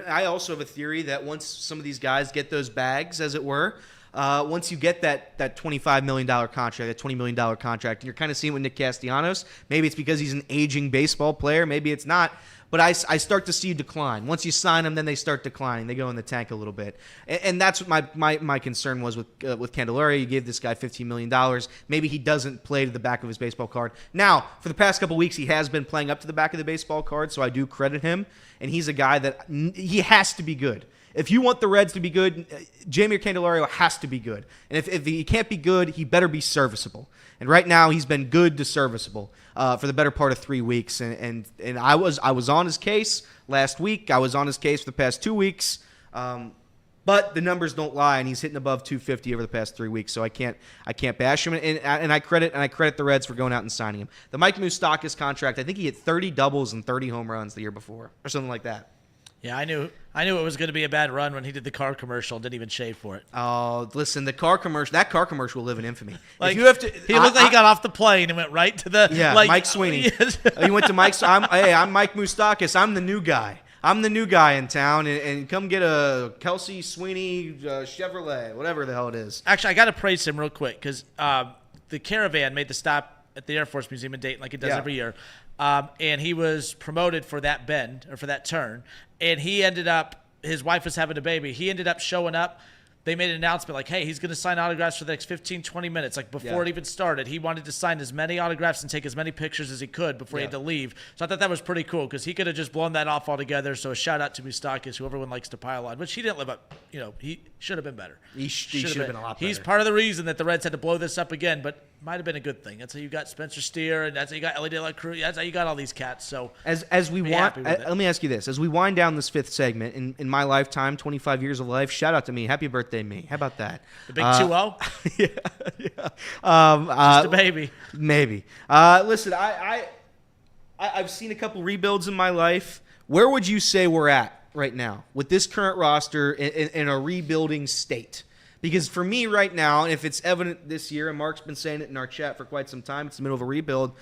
I also have a theory that once some of these guys get those bags, as it were, once you get that $25 million contract, that $20 million contract, and you're kind of seeing with Nick Castellanos, maybe it's because he's an aging baseball player, maybe it's not, but I start to see you decline. Once you sign them, then they start declining. They go in the tank a little bit. And that's what my concern was with Candelaria. You gave this guy $15 million. Maybe he doesn't play to the back of his baseball card. Now, for the past couple weeks, he has been playing up to the back of the baseball card, so I do credit him. And he's a guy that he has to be good. If you want the Reds to be good, Jamie Candelario has to be good. And if he can't be good, he better be serviceable. And right now, he's been good to serviceable for the better part of 3 weeks. And I was on his case last week. I was on his case for the past 2 weeks. But the numbers don't lie, and he's hitting above 250 over the past 3 weeks. So I can't bash him. And I credit the Reds for going out and signing him. The Mike Moustakas contract, I think he hit 30 doubles and 30 home runs the year before, or something like that. Yeah, I knew it was going to be a bad run when he did the car commercial and didn't even shave for it. Oh, listen, that car commercial will live in infamy. Like, if you have to, he looked like he got off the plane and went right to the Mike Sweeney. He went to Mike's. I'm Mike Moustakas. I'm the new guy. I'm the new guy in town, and come get a Kelsey Sweeney Chevrolet, whatever the hell it is. Actually, I got to praise him real quick because the Caravan made the stop at the Air Force Museum in Dayton like it does every year. And he was promoted for that bend or for that turn. And he ended up, his wife was having a baby. He ended up showing up. They made an announcement like, hey, he's going to sign autographs for the next 15, 20 minutes. Like before it even started, he wanted to sign as many autographs and take as many pictures as he could before he had to leave. So I thought that was pretty cool because he could have just blown that off altogether. So a shout out to Moustakas, who everyone likes to pile on, which he didn't live up. He should have been better. He should have been a lot better. He's part of the reason that the Reds had to blow this up again, but might have been a good thing. That's how you got Spencer Steer, and that's how you got Ellie De La Cruz. That's how you got all these cats. So as we wind, let me ask you this: as we wind down this fifth segment in my lifetime, 25 years of life, shout out to me, happy birthday, me. How about that? The big 2-0. Yeah. Just a baby. Maybe. Listen, I've seen a couple rebuilds in my life. Where would you say we're at right now with this current roster in a rebuilding state? Because for me right now, and if it's evident this year, and Mark's been saying it in our chat for quite some time, it's the middle of a rebuild.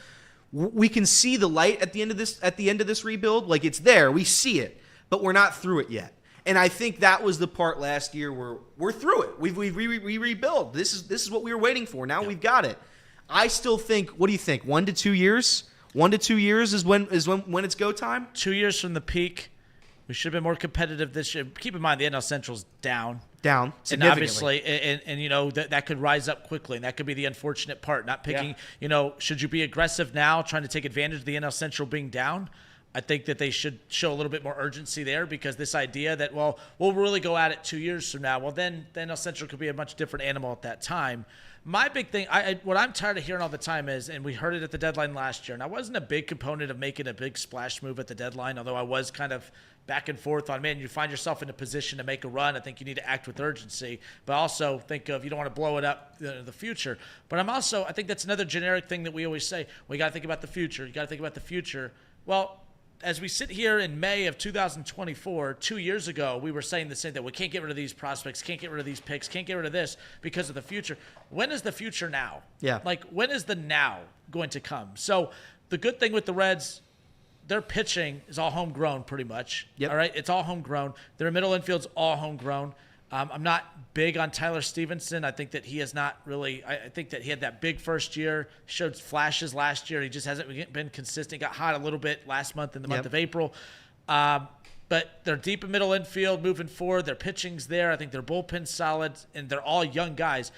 We can see the light at the end of this rebuild. Like, it's there. We see it, but we're not through it yet. And I think that was the part last year where we're through it. We rebuild. This is what we were waiting for. Now we've got it. I still think. What do you think? 1 to 2 years. 1 to 2 years is when it's go time. 2 years from the peak. We should have been more competitive this year. Keep in mind the NL Central's down significantly. And obviously, and that could rise up quickly, and that could be the unfortunate part. Not picking, should you be aggressive now, trying to take advantage of the NL Central being down? I think that they should show a little bit more urgency there because this idea that, well, we'll really go at it 2 years from now. Well, then the NL Central could be a much different animal at that time. My big thing, what I'm tired of hearing all the time is, and we heard it at the deadline last year, and I wasn't a big component of making a big splash move at the deadline, although I was kind of back and forth on, man, you find yourself in a position to make a run. I think you need to act with urgency, but also think of, you don't want to blow it up in the future. But I think that's another generic thing that we always say. We got to think about the future. You got to think about the future. Well, as we sit here in May of 2024, 2 years ago, we were saying the same thing. We can't get rid of these prospects, can't get rid of these picks, can't get rid of this because of the future. When is the future now? Yeah. Like, when is the now going to come? So the good thing with the Reds, their pitching is all homegrown pretty much. Yep. All right? It's all homegrown. Their middle infield's all homegrown. I'm not big on Tyler Stevenson. I think that he has not really – I think that he had that big first year, showed flashes last year. He just hasn't been consistent. Got hot a little bit last month in the month of April. But they're deep in middle infield moving forward. Their pitching's there. I think their bullpen's solid, and they're all young guys.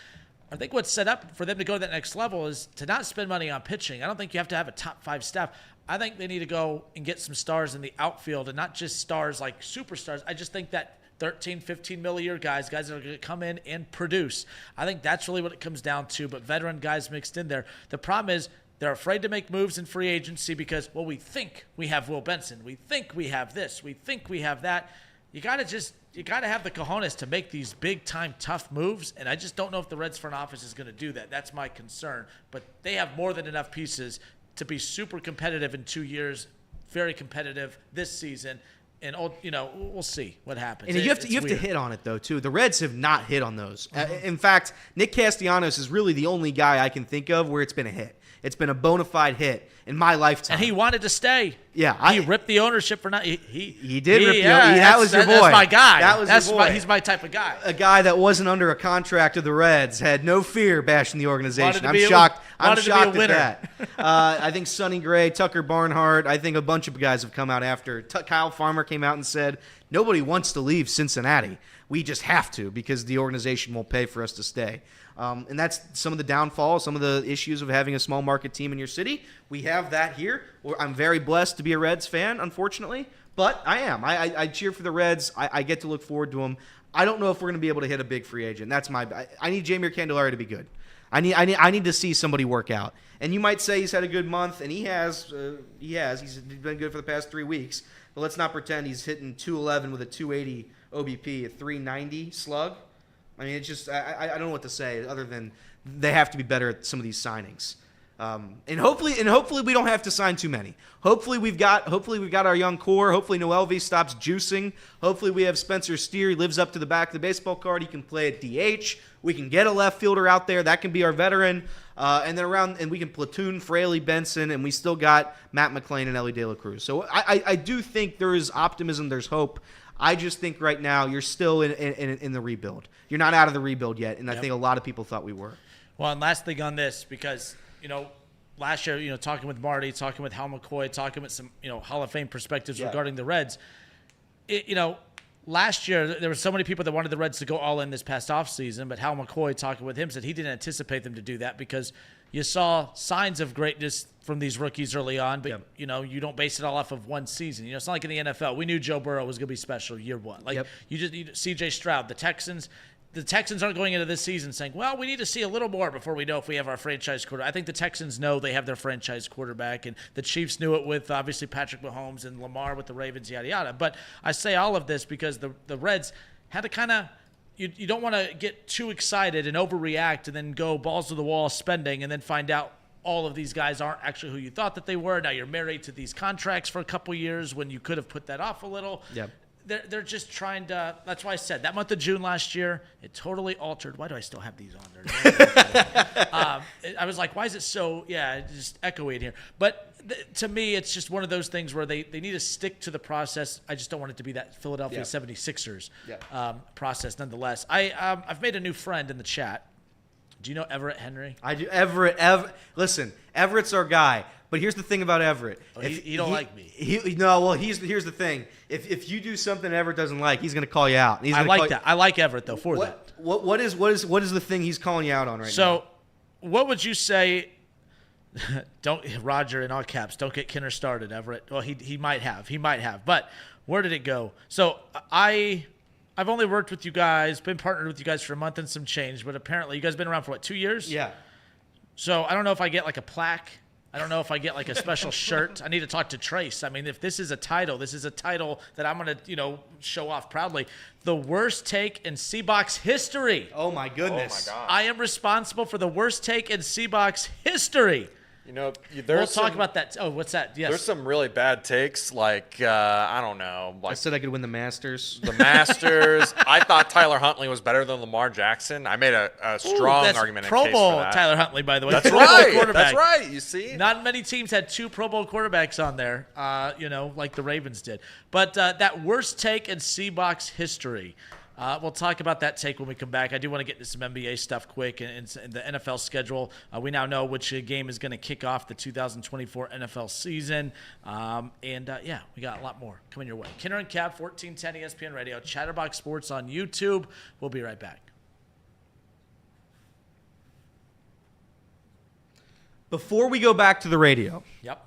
I think what's set up for them to go to that next level is to not spend money on pitching. I don't think you have to have a top 5 staff. I think they need to go and get some stars in the outfield, and not just stars like superstars. I just think that 13, 15 mil a year guys that are going to come in and produce. I think that's really what it comes down to, but veteran guys mixed in there. The problem is they're afraid to make moves in free agency because, well, we think we have Will Benson. We think we have this. We think we have that. You got to have the cojones to make these big-time tough moves, and I just don't know if the Reds front office is going to do that. That's my concern. But they have more than enough pieces to be super competitive in 2 years, very competitive this season. And we'll see what happens. And you have to hit on it though too. The Reds have not hit on those. In fact, Nick Castellanos is really the only guy I can think of where it's been a hit. It's been a bona fide hit in my lifetime. And he wanted to stay. Yeah, he ripped the ownership for not. He did rip the. That was your boy. That's my guy. That was your boy. He's my type of guy. A guy that wasn't under a contract to the Reds, had no fear bashing the organization. I'm shocked at that. I think Sonny Gray, Tucker Barnhart, I think a bunch of guys have come out after. Kyle Farmer came out and said, nobody wants to leave Cincinnati. We just have to because the organization won't pay for us to stay. And that's some of the downfall, some of the issues of having a small market team in your city. We have that here. I'm very blessed to be a Reds fan, unfortunately, but I am. I cheer for the Reds. I get to look forward to them. I don't know if we're going to be able to hit a big free agent. I need Jeimer Candelario to be good. I need to see somebody work out. And you might say he's had a good month, and he has. He's been good for the past 3 weeks. But let's not pretend he's hitting 211 with a 280 OBP, a 390 slug. I mean, it's just I don't know what to say other than they have to be better at some of these signings. And hopefully we don't have to sign too many. Hopefully we've got our young core. Hopefully Noelvi stops juicing. Hopefully we have Spencer Steer. He lives up to the back of the baseball card. He can play at DH. We can get a left fielder out there. That can be our veteran. And we can platoon Fraley, Benson, and we still got Matt McClain and Ellie De La Cruz. So I do think there is optimism. There's hope. I just think right now you're still in the rebuild. You're not out of the rebuild yet, and I think a lot of people thought we were. Well, and last thing on this, because last year, talking with Marty, talking with Hal McCoy, talking with some Hall of Fame perspectives regarding the Reds. Last year there were so many people that wanted the Reds to go all in this past offseason, but Hal McCoy, talking with him, said he didn't anticipate them to do that because you saw signs of greatness from these rookies early on, but you don't base it all off of one season. It's not like in the NFL. We knew Joe Burrow was going to be special year one. CJ Stroud, the Texans aren't going into this season saying, well, we need to see a little more before we know if we have our franchise quarterback. I think the Texans know they have their franchise quarterback, and the Chiefs knew it with, obviously, Patrick Mahomes and Lamar with the Ravens, yada, yada. But I say all of this because the Reds had to kind of – you don't want to get too excited and overreact and then go balls to the wall spending and then find out all of these guys aren't actually who you thought that they were. Now you're married to these contracts for a couple years when you could have put that off a little. Yep. They're just trying to – that's why I said that month of June last year, it totally altered. Why do I still have these on there? I was like, why is it so – just echoey in here. But to me, it's just one of those things where they need to stick to the process. I just don't want it to be that Philadelphia 76ers process nonetheless. I've made a new friend in the chat. Do you know Everett Henry? I do. Listen, Everett's our guy. But here's the thing about Everett. He don't like me. Here's the thing. If you do something Everett doesn't like, he's going to call you out. I like that. I like Everett though for that. What is the thing he's calling you out on right now? So, what would you say? Don't Roger in all caps. Don't get Kinner started, Everett. Well, he might have. But where did it go? So I've only worked with you guys, been partnered with you guys for a month and some change. But apparently, you guys have been around for 2 years? Yeah. So I don't know if I get like a plaque. I don't know if I get like a special shirt. I need to talk to Trace. I mean, if this is a title that I'm going to, show off proudly. The worst take in C-Box history. Oh, my goodness. Oh, my God. I am responsible for the worst take in C-Box history. There's We'll talk about that. Oh, what's that? Yes. There's some really bad takes, like I don't know, I like said I could win the Masters. the Masters. I thought Tyler Huntley was better than Lamar Jackson. I made a strong That's argument. Pro in case Bowl for that. Tyler Huntley, by the way. That's Pro Bowl right. quarterback. That's right. You see, Not many teams had 2 Pro Bowl quarterbacks on there, like the Ravens did. But that worst take in C-Box history. We'll talk about that take when we come back. I do want to get into some NBA stuff quick and the NFL schedule. We now know which game is going to kick off the 2024 NFL season. We got a lot more coming your way. Kinner and Cab, 1410 ESPN Radio, Chatterbox Sports on YouTube. We'll be right back. Before we go back to the radio, Yep.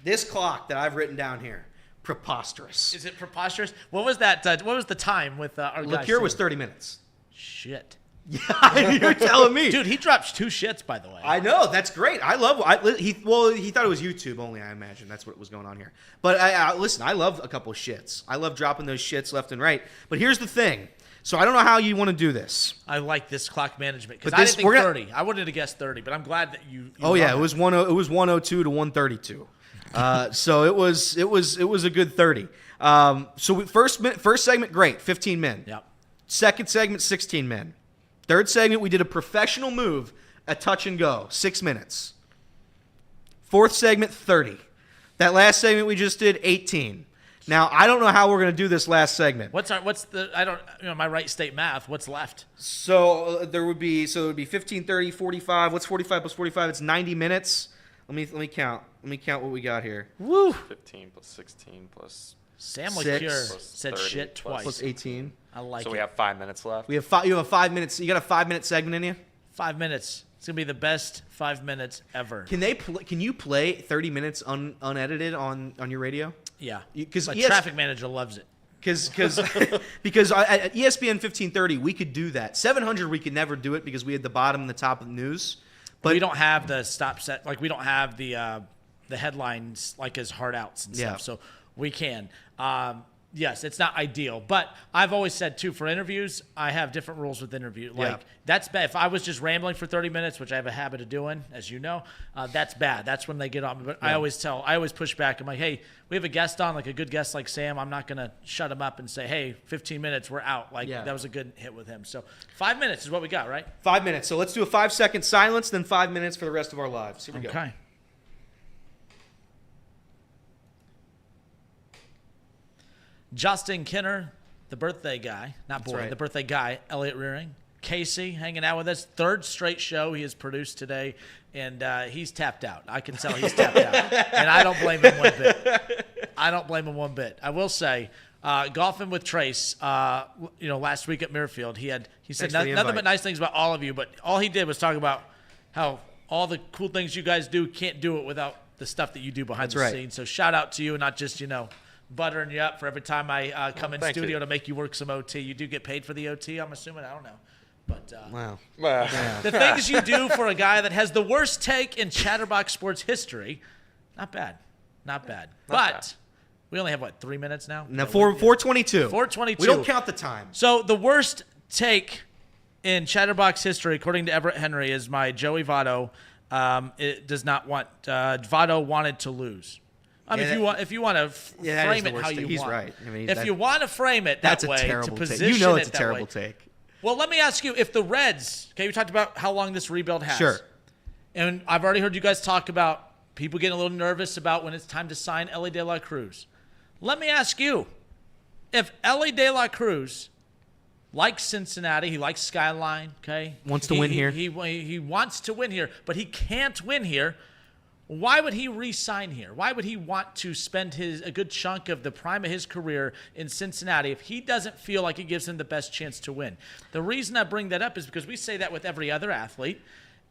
this clock that I've written down here, preposterous. Is it preposterous? What was that? What was the time with our guy? Liqueur was 30 minutes. Shit. Yeah, you're telling me. Dude, he dropped 2 shits, by the way. I know, that's great. I love. He thought it was YouTube only. I imagine that's what was going on here. But listen, I love a couple of shits. I love dropping those shits left and right. But here's the thing. So I don't know how you want to do this. I like this clock management because But I this- didn't think we're gonna- 30. I wanted to guess 30, but I'm glad that you Oh yeah, love it was 102 to 132. So it was a good 30. First segment, great, 15 men. Yep. Second segment, 16 men. Third segment, we did a professional move, a touch and go, 6 minutes. Fourth segment, 30. That last segment we just did, 18. Now I don't know how we're going to do this last segment. My right state math, what's left? So it would be 15, 30, 45. What's 45 plus 45? It's 90 minutes. Let me count. Let me count what we got here. Woo. 15 plus 16 plus. Sam Six. LeCure Plus said 30 shit plus- twice. Plus 18. I like So it. we have 5 minutes left. You have 5 minutes. You got a 5-minute segment in you? 5 minutes. It's going to be the best 5 minutes ever. Can you play 30 minutes unedited on your radio? Yeah. Because My traffic manager loves it. because at ESPN 1530 we could do that. 700 we could never do it because we had the bottom and the top of the news. But we don't have the stop set. Like, we don't have the headlines like as hard outs and stuff. Yeah. So we can. Yes, it's not ideal, but I've always said too, for interviews, I have different rules with interview. Like that's bad. If I was just rambling for 30 minutes, which I have a habit of doing, as you know, that's bad. That's when they get on me. But I always push back. I'm like, hey, we have a guest on, like a good guest like Sam. I'm not gonna shut him up and say, hey, 15 minutes, we're out. Like that was a good hit with him. So 5 minutes is what we got, right? 5 minutes. So let's do a 5-second silence, then 5 minutes for the rest of our lives. Here we go. Okay. Justin Kinner, the birthday guy, not boy, right. the birthday guy, Elliot Rearing. Casey hanging out with us. Third straight show he has produced today, and he's tapped out. I can tell he's tapped out, and I don't blame him one bit. I will say, golfing with Trace, last week at Muirfield, he said Thanks for the nothing invite. but nice things about all of you, but all he did was talk about how all the cool things you guys do, can't do it without the stuff that you do behind That's the right. scenes. So shout out to you, and not just, buttering you up for every time I come in thank studio you. to make you work some OT. You do get paid for the OT, I'm assuming. I don't know. But Wow. the things you do for a guy that has the worst take in Chatterbox sports history, not bad. But bad. we only have, 3 minutes now? Now 422. 422. We don't count the time. So the worst take in Chatterbox history, according to Everett Henry, is my Joey Votto. It does not want Votto wanted to lose. I mean, if you want to that is frame the it worst how take. you He's want. right. I mean, If you want to frame it that that's way, a terrible to take. position You know it it's a that terrible way. take. Well, let me ask you, if the Reds, okay, we talked about how long this rebuild has. Sure. And I've already heard you guys talk about people getting a little nervous about when it's time to sign Ellie De La Cruz. Let me ask you, if Ellie De La Cruz likes Cincinnati, he likes Skyline, okay? Wants to win here. He wants to win here, but he can't win here. Why would he re-sign here? Why would he want to spend a good chunk of the prime of his career in Cincinnati if he doesn't feel like it gives him the best chance to win? The reason I bring that up is because we say that with every other athlete.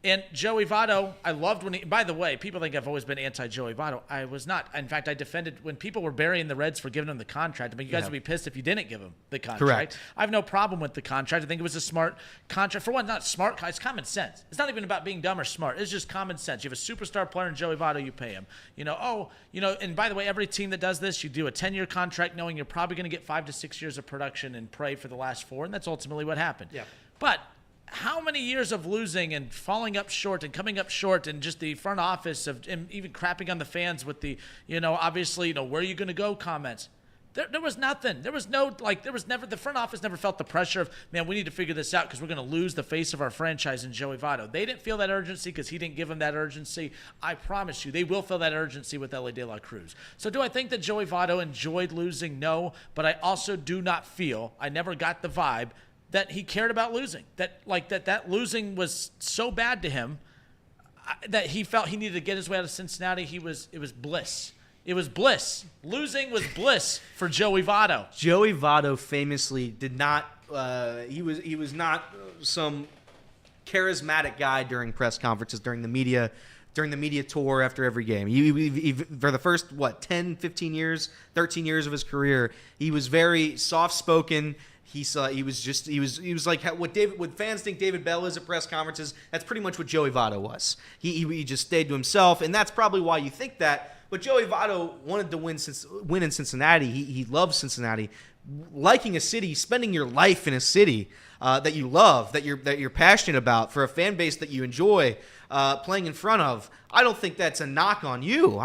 And Joey Votto, I loved when by the way, people think I've always been anti-Joey Votto. I was not. In fact, I defended when people were burying the Reds for giving him the contract. I mean, you guys would be pissed if you didn't give him the contract. Correct. I have no problem with the contract. I think it was a smart contract. For one, not smart. It's common sense. It's not even about being dumb or smart. It's just common sense. You have a superstar player in Joey Votto, you pay him. And by the way, every team that does this, you do a 10-year contract knowing you're probably going to get 5 to 6 years of production and pray for the last 4, and that's ultimately what happened. Yeah. But how many years of losing and falling up short and coming up short, and just the front office of and even crapping on the fans with the, obviously, where are you going to go comments. There was nothing. There was never, the front office never felt the pressure of, man, we need to figure this out because we're going to lose the face of our franchise in Joey Votto. They didn't feel that urgency because he didn't give them that urgency. I promise you, they will feel that urgency with Ellie De La Cruz. So do I think that Joey Votto enjoyed losing? No, but I also do not feel, I never got the vibe that he cared about losing. That losing was so bad to him that he felt he needed to get his way out of Cincinnati. It was bliss. It was bliss. Losing was bliss for Joey Votto. Joey Votto famously did not. He was not some charismatic guy during press conferences, during the media tour after every game. He for the first 10, 15 years, 13 years of his career, he was very soft-spoken. He was like what fans think David Bell is at press conferences. That's pretty much what Joey Votto was. He just stayed to himself, and that's probably why you think that. But Joey Votto wanted to win in Cincinnati. He loves Cincinnati, liking a city, spending your life in a city that you love, that you're passionate about, for a fan base that you enjoy playing in front of. I don't think that's a knock on you.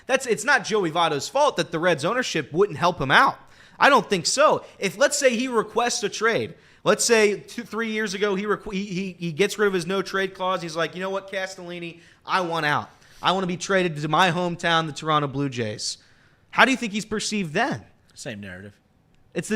It's not Joey Votto's fault that the Reds ownership wouldn't help him out. I don't think so. If, let's say, he requests a trade. Let's say 2-3 years ago he gets rid of his no trade clause. He's like, you know what, Castellini, I want out. I want to be traded to my hometown, the Toronto Blue Jays. How do you think he's perceived then? Same narrative. It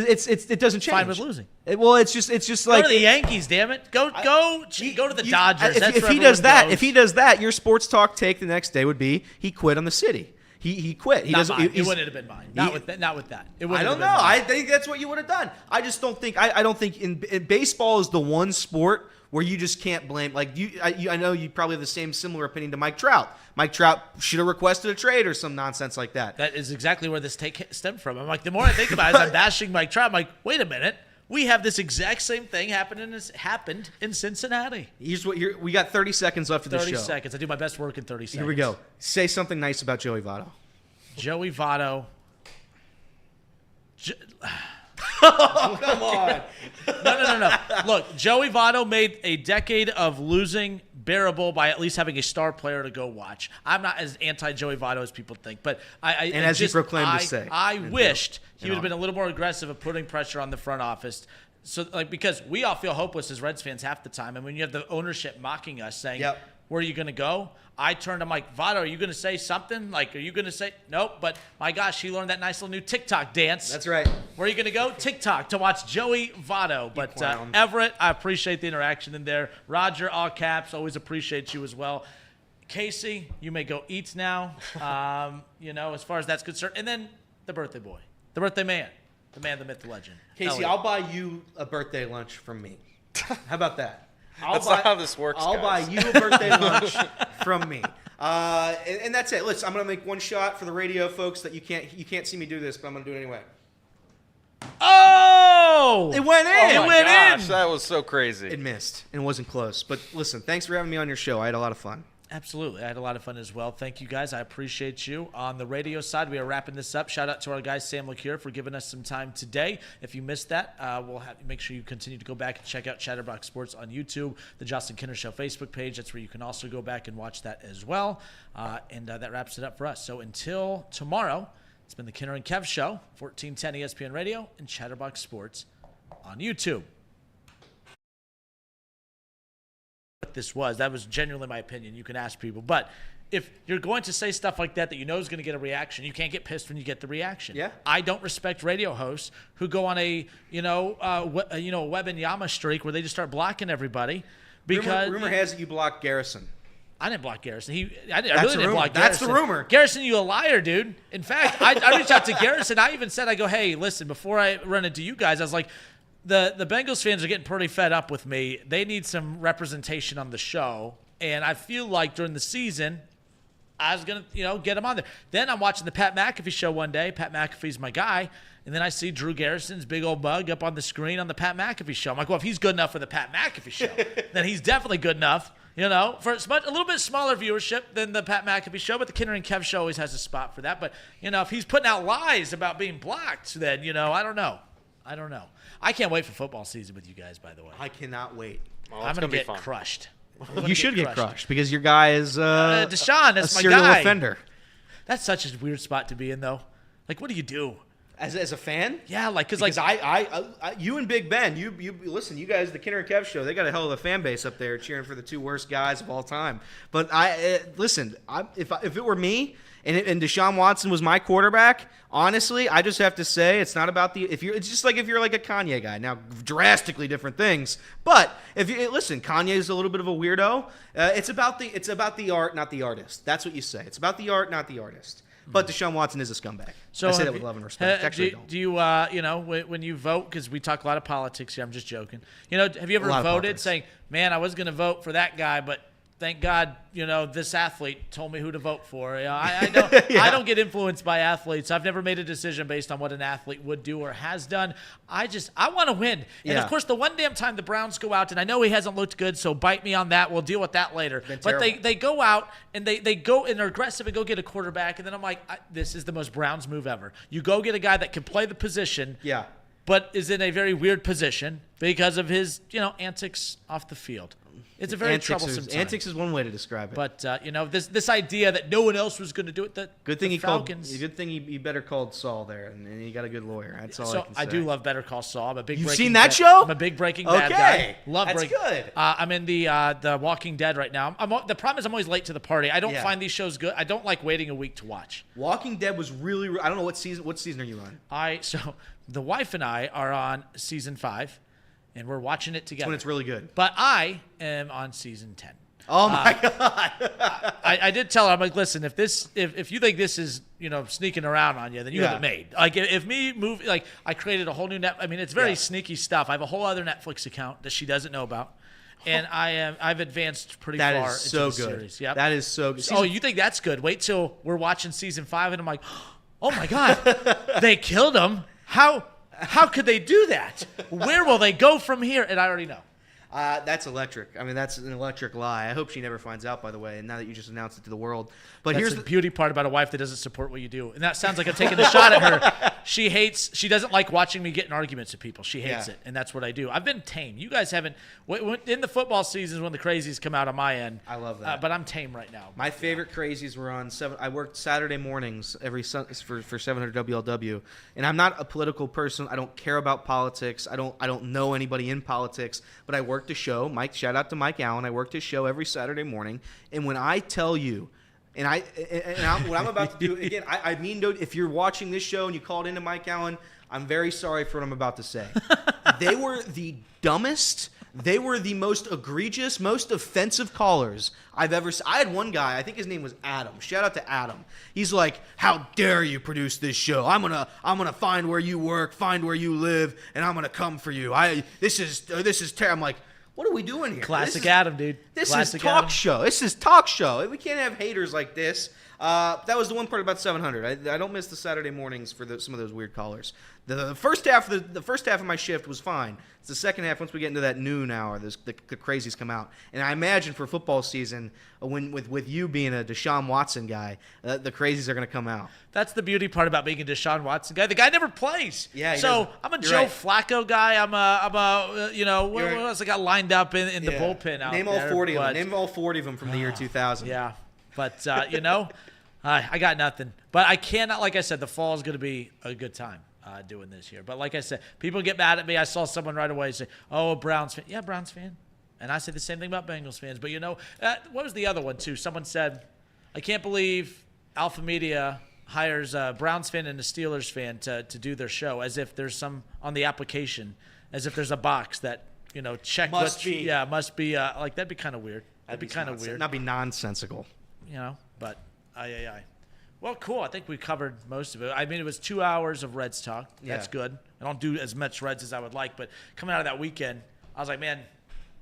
doesn't change. Fine with losing. It's just like go to the Yankees, damn it. Go to the Dodgers. If he does that, your sports talk take the next day would be he quit on the city. He quit. It wouldn't have been mine. Not with that. I don't know. I think that's what you would have done. I just don't think. I don't think in baseball is the one sport where you just can't blame. Like I know you probably have the similar opinion to Mike Trout. Mike Trout should have requested a trade or some nonsense like that. That is exactly where this take stemmed from. I'm like, the more I think about it, as I'm bashing Mike Trout, I'm like, wait a minute. We have this exact same thing happened in Cincinnati. We got 30 seconds left of the show. 30 seconds. I do my best work in 30 seconds. Here we go. Say something nice about Joey Votto. Joey Votto. Oh, come on. No. Look, Joey Votto made a decade of losing bearable by at least having a star player to go watch. I'm not as anti-Joey Votto as people think, but he proclaimed to say. I wished he would have been a little more aggressive of putting pressure on the front office. So, because we all feel hopeless as Reds fans half the time, and when you have the ownership mocking us saying, yep, where are you going to go? I turned to Mike, Votto, are you going to say something? Are you going to say, nope, but my gosh, he learned that nice little new TikTok dance. That's right. Where are you going to go? TikTok to watch Joey Votto. But Everett, I appreciate the interaction in there. Roger, all caps, always appreciate you as well. Casey, you may go eat now, as far as that's concerned. And then the birthday boy, the birthday man, the myth, the legend. Casey, I'll buy you a birthday lunch from me. How about that? That's not how this works, I'll buy you a birthday lunch from me. And that's it. Listen, I'm going to make one shot for the radio folks that you can't see me do this, but I'm going to do it anyway. Oh! It went in. Oh my gosh, that was so crazy. It missed. And it wasn't close. But listen, thanks for having me on your show. I had a lot of fun. Absolutely. I had a lot of fun as well. Thank you, guys. I appreciate you. On the radio side, we are wrapping this up. Shout out to our guy, Sam LaCure, for giving us some time today. If you missed that, make sure you continue to go back and check out Chatterbox Sports on YouTube, the Justin Kinner Show Facebook page. That's where you can also go back and watch that as well. And that wraps it up for us. So until tomorrow, it's been the Kinner and Kev Show, 1410 ESPN Radio and Chatterbox Sports on YouTube. That was genuinely my opinion. You can ask people, but if you're going to say stuff like that you know is going to get a reaction, you can't get pissed when you get the reaction. Yeah. I don't respect radio hosts who go on a Webanyama streak where they just start blocking everybody because rumor has it you blocked Garrison. I didn't block Garrison. I really didn't block Garrison. That's the rumor. Garrison, you a liar, dude. In fact, I reached out to Garrison. I even said, hey, listen, before I run into you guys, I was like, The Bengals fans are getting pretty fed up with me. They need some representation on the show. And I feel like during the season, I was going to, get him on there. Then I'm watching the Pat McAfee show one day. Pat McAfee's my guy. And then I see Drew Garrison's big old mug up on the screen on the Pat McAfee show. I'm like, well, if he's good enough for the Pat McAfee show, then he's definitely good enough, for a little bit smaller viewership than the Pat McAfee show. But the Kinner and Kev show always has a spot for that. But, if he's putting out lies about being blocked, then, I don't know. I can't wait for football season with you guys, by the way. I cannot wait. Well, I'm it's going gonna to be get fun. crushed. You should get crushed because your guy is Deshaun, a that's my serial guy. offender. That's such a weird spot to be in, though. Like, what do you do? As a fan? Yeah, like, Because you and Big Ben, you listen, you guys, the Kinner and Kev show, they got a hell of a fan base up there cheering for the two worst guys of all time. But listen, if it were me and Deshaun Watson was my quarterback, honestly, I just have to say it's not about it's just like if you're like a Kanye guy. Now, drastically different things. But if you listen, Kanye's a little bit of a weirdo. It's about the art, not the artist. That's what you say. It's about the art, not the artist. But Deshaun Watson is a scumbag. So I say that with love and respect. Actually, do you, when you vote, because we talk a lot of politics here, I'm just joking. Have you ever voted saying, man, I was going to vote for that guy, but thank God, this athlete told me who to vote for. I don't, I don't get influenced by athletes. I've never made a decision based on what an athlete would do or has done. I want to win. And, of course, the one damn time the Browns go out, and I know he hasn't looked good, so bite me on that. We'll deal with that later. But they go out, and they go and they're aggressive and go get a quarterback, and then I'm like, this is the most Browns move ever. You go get a guy that can play the position. Yeah. But is in a very weird position because of his, antics off the field. It's a very troublesome time. Antics is one way to describe it. But this idea that no one else was going to do it. Good thing he better called Saul there, and he got a good lawyer. That's all I can say. I do love Better Call Saul. I'm a big. You've Breaking seen that Bad, show? I'm a big Breaking Bad guy. Love that's Breaking. good. I'm in the Walking Dead right now. The problem is I'm always late to the party. I don't find these shows good. I don't like waiting a week to watch. Walking Dead was really. I don't know what season. What season are you on? So the wife and I are on season 5. And we're watching it together. That's when it's really good. But I am on season 10. Oh my God! I did tell her, I'm like, listen, if you think this is sneaking around on you, then you have it made. Like if me move, like I created a whole new net. I mean, it's very sneaky stuff. I have a whole other Netflix account that she doesn't know about, and I've advanced pretty far into the series. Yep. That is so good. Oh, you think that's good? Wait till we're watching season 5, and I'm like, oh my God, they killed him. How could they do that? Where will they go from here? And I already know. That's electric. I mean, that's an electric lie. I hope she never finds out, by the way, and now that you just announced it to the world. But That's here's the beauty part about a wife that doesn't support what you do. And that sounds like I'm taking a shot at her. She doesn't like watching me get in arguments with people. She hates it, and that's what I do. I've been tame. You guys haven't. In the football seasons when the crazies come out on my end. I love that. But I'm tame right now. My favorite crazies were on 7. I worked Saturday mornings every for 700 WLW, and I'm not a political person. I don't care about politics. I don't know anybody in politics, but I worked a show. Mike, shout out to Mike Allen. I worked his show every Saturday morning, and when I tell you, what I'm about to do again, I mean, if you're watching this show and you called into Mike Allen, I'm very sorry for what I'm about to say. They were the dumbest. They were the most egregious, most offensive callers I've ever seen. I had one guy, I think his name was Adam. Shout out to Adam. He's like, "How dare you produce this show? I'm gonna find where you work, find where you live, and I'm gonna come for you. This is terrible." I'm like, what are we doing here? Classic Adam, dude. This is talk show. This is talk show. We can't have haters like this. That was the one part about 700. I don't miss the Saturday mornings for some of those weird callers. The first half of my shift was fine. It's the second half, once we get into that noon hour, the crazies come out. And I imagine for football season, with you being a Deshaun Watson guy, the crazies are going to come out. That's the beauty part about being a Deshaun Watson guy. The guy never plays. Yeah. I'm a Joe Flacco guy. I'm a what else I got lined up in the bullpen out Name there. all 40 of them. Name all 40 of them from the year 2000. Yeah, but I got nothing. But I cannot. Like I said, the fall is going to be a good time doing this here. But like I said, people get mad at me. I saw someone right away say, "Oh, Browns fan." Yeah, Browns fan. And I say the same thing about Bengals fans. But what was the other one too? Someone said, "I can't believe Alpha Media hires a Browns fan and a Steelers fan to do their show, as if there's some on the application, as if there's a box that check must be. Yeah, must be. Like that'd be kind of weird. That'd be kind of weird. That'd be nonsensical. But Well, cool. I think we covered most of it. I mean, it was 2 hours of Reds talk. That's good. I don't do as much Reds as I would like, but coming out of that weekend, I was like, man,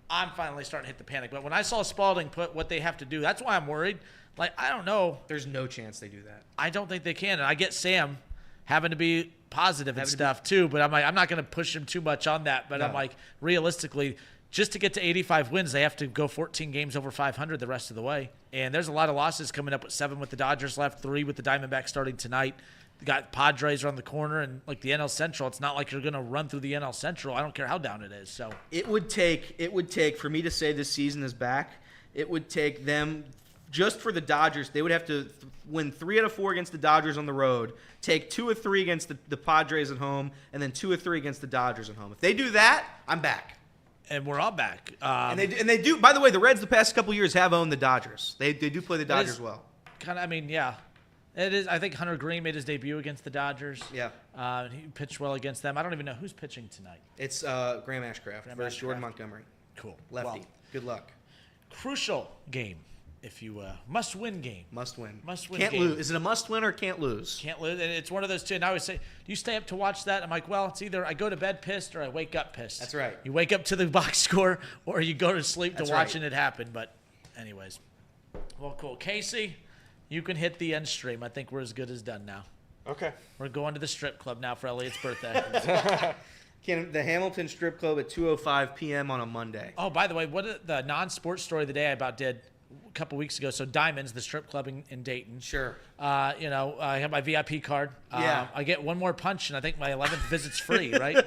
I'm finally starting to hit the panic. But when I saw Spalding put what they have to do, that's why I'm worried. Like, I don't know. There's no chance they do that. I don't think they can. And I get Sam having to be positive and stuff too, but I'm like, I'm not going to push him too much on that. But I'm like, realistically, just to get to 85 wins, they have to go 14 games over 500 the rest of the way. And there's a lot of losses coming up with 7 with the Dodgers left, 3 with the Diamondbacks starting tonight. got Padres around the corner, and like the NL Central, it's not like you're going to run through the NL Central. I don't care how down it is. So It would take for me to say this season is back. It would take them just for the Dodgers. They would have to win 3 out of 4 against the Dodgers on the road, take 2 or 3 against the Padres at home, and then 2 or 3 against the Dodgers at home. If they do that, I'm back. and we're all back. And they do. By the way, the Reds the past couple years have owned the Dodgers. They do play the Dodgers well. Kind of, I mean, yeah. It is. I think Hunter Green made his debut against the Dodgers. Yeah. He pitched well against them. I don't even know who's pitching tonight. It's Graham Ashcraft versus Jordan Montgomery. Cool. Lefty. Well, Good luck. crucial game, if you must-win game. Must win. Must-win Can't game. lose. Is it a must win or can't lose? Can't lose. And it's one of those two. And I always say, do you stay up to watch that? I'm like, well, it's either I go to bed pissed or I wake up pissed. That's right. You wake up to the box score or you go to sleep That's to watching right. it happen. But anyways. Well, cool. Casey, you can hit the end stream. I think we're as good as done now. Okay. We're going to the strip club now for Elliot's birthday. The Hamilton Strip Club at 2:05 p.m. on a Monday. Oh, by the way, the non-sports story of the day I about did a couple weeks ago. So Diamonds, the strip club in Dayton. Sure. I have my VIP card. Yeah. I get one more punch, and I think my 11th visit's free, right?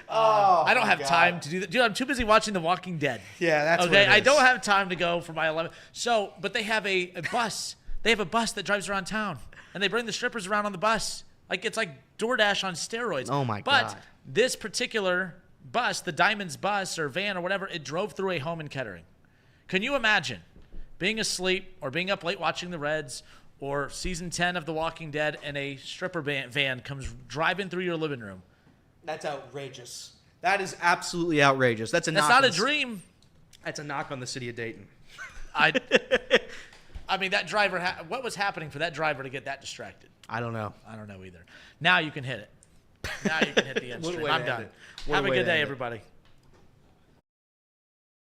Oh, I don't have time to do that. Dude, I'm too busy watching The Walking Dead. Yeah, that's what okay. it I is. don't have time to go for my 11th. So, but they have a bus. They have a bus that drives around town, and they bring the strippers around on the bus. It's like DoorDash on steroids. Oh, my But God. this particular bus, the Diamonds bus or van or whatever, it drove through a home in Kettering. Can you imagine being asleep or being up late watching the Reds or season 10 of The Walking Dead and a stripper van comes driving through your living room? That's outrageous. That is absolutely outrageous. That's That's not a dream. That's a knock on the city of Dayton. I mean, that driver, what was happening for that driver to get that distracted? I don't know. I don't know either. Now you can hit it. Now you can hit the end What a stream. way to I'm end done. it. What a Have a way good to day, end it. everybody.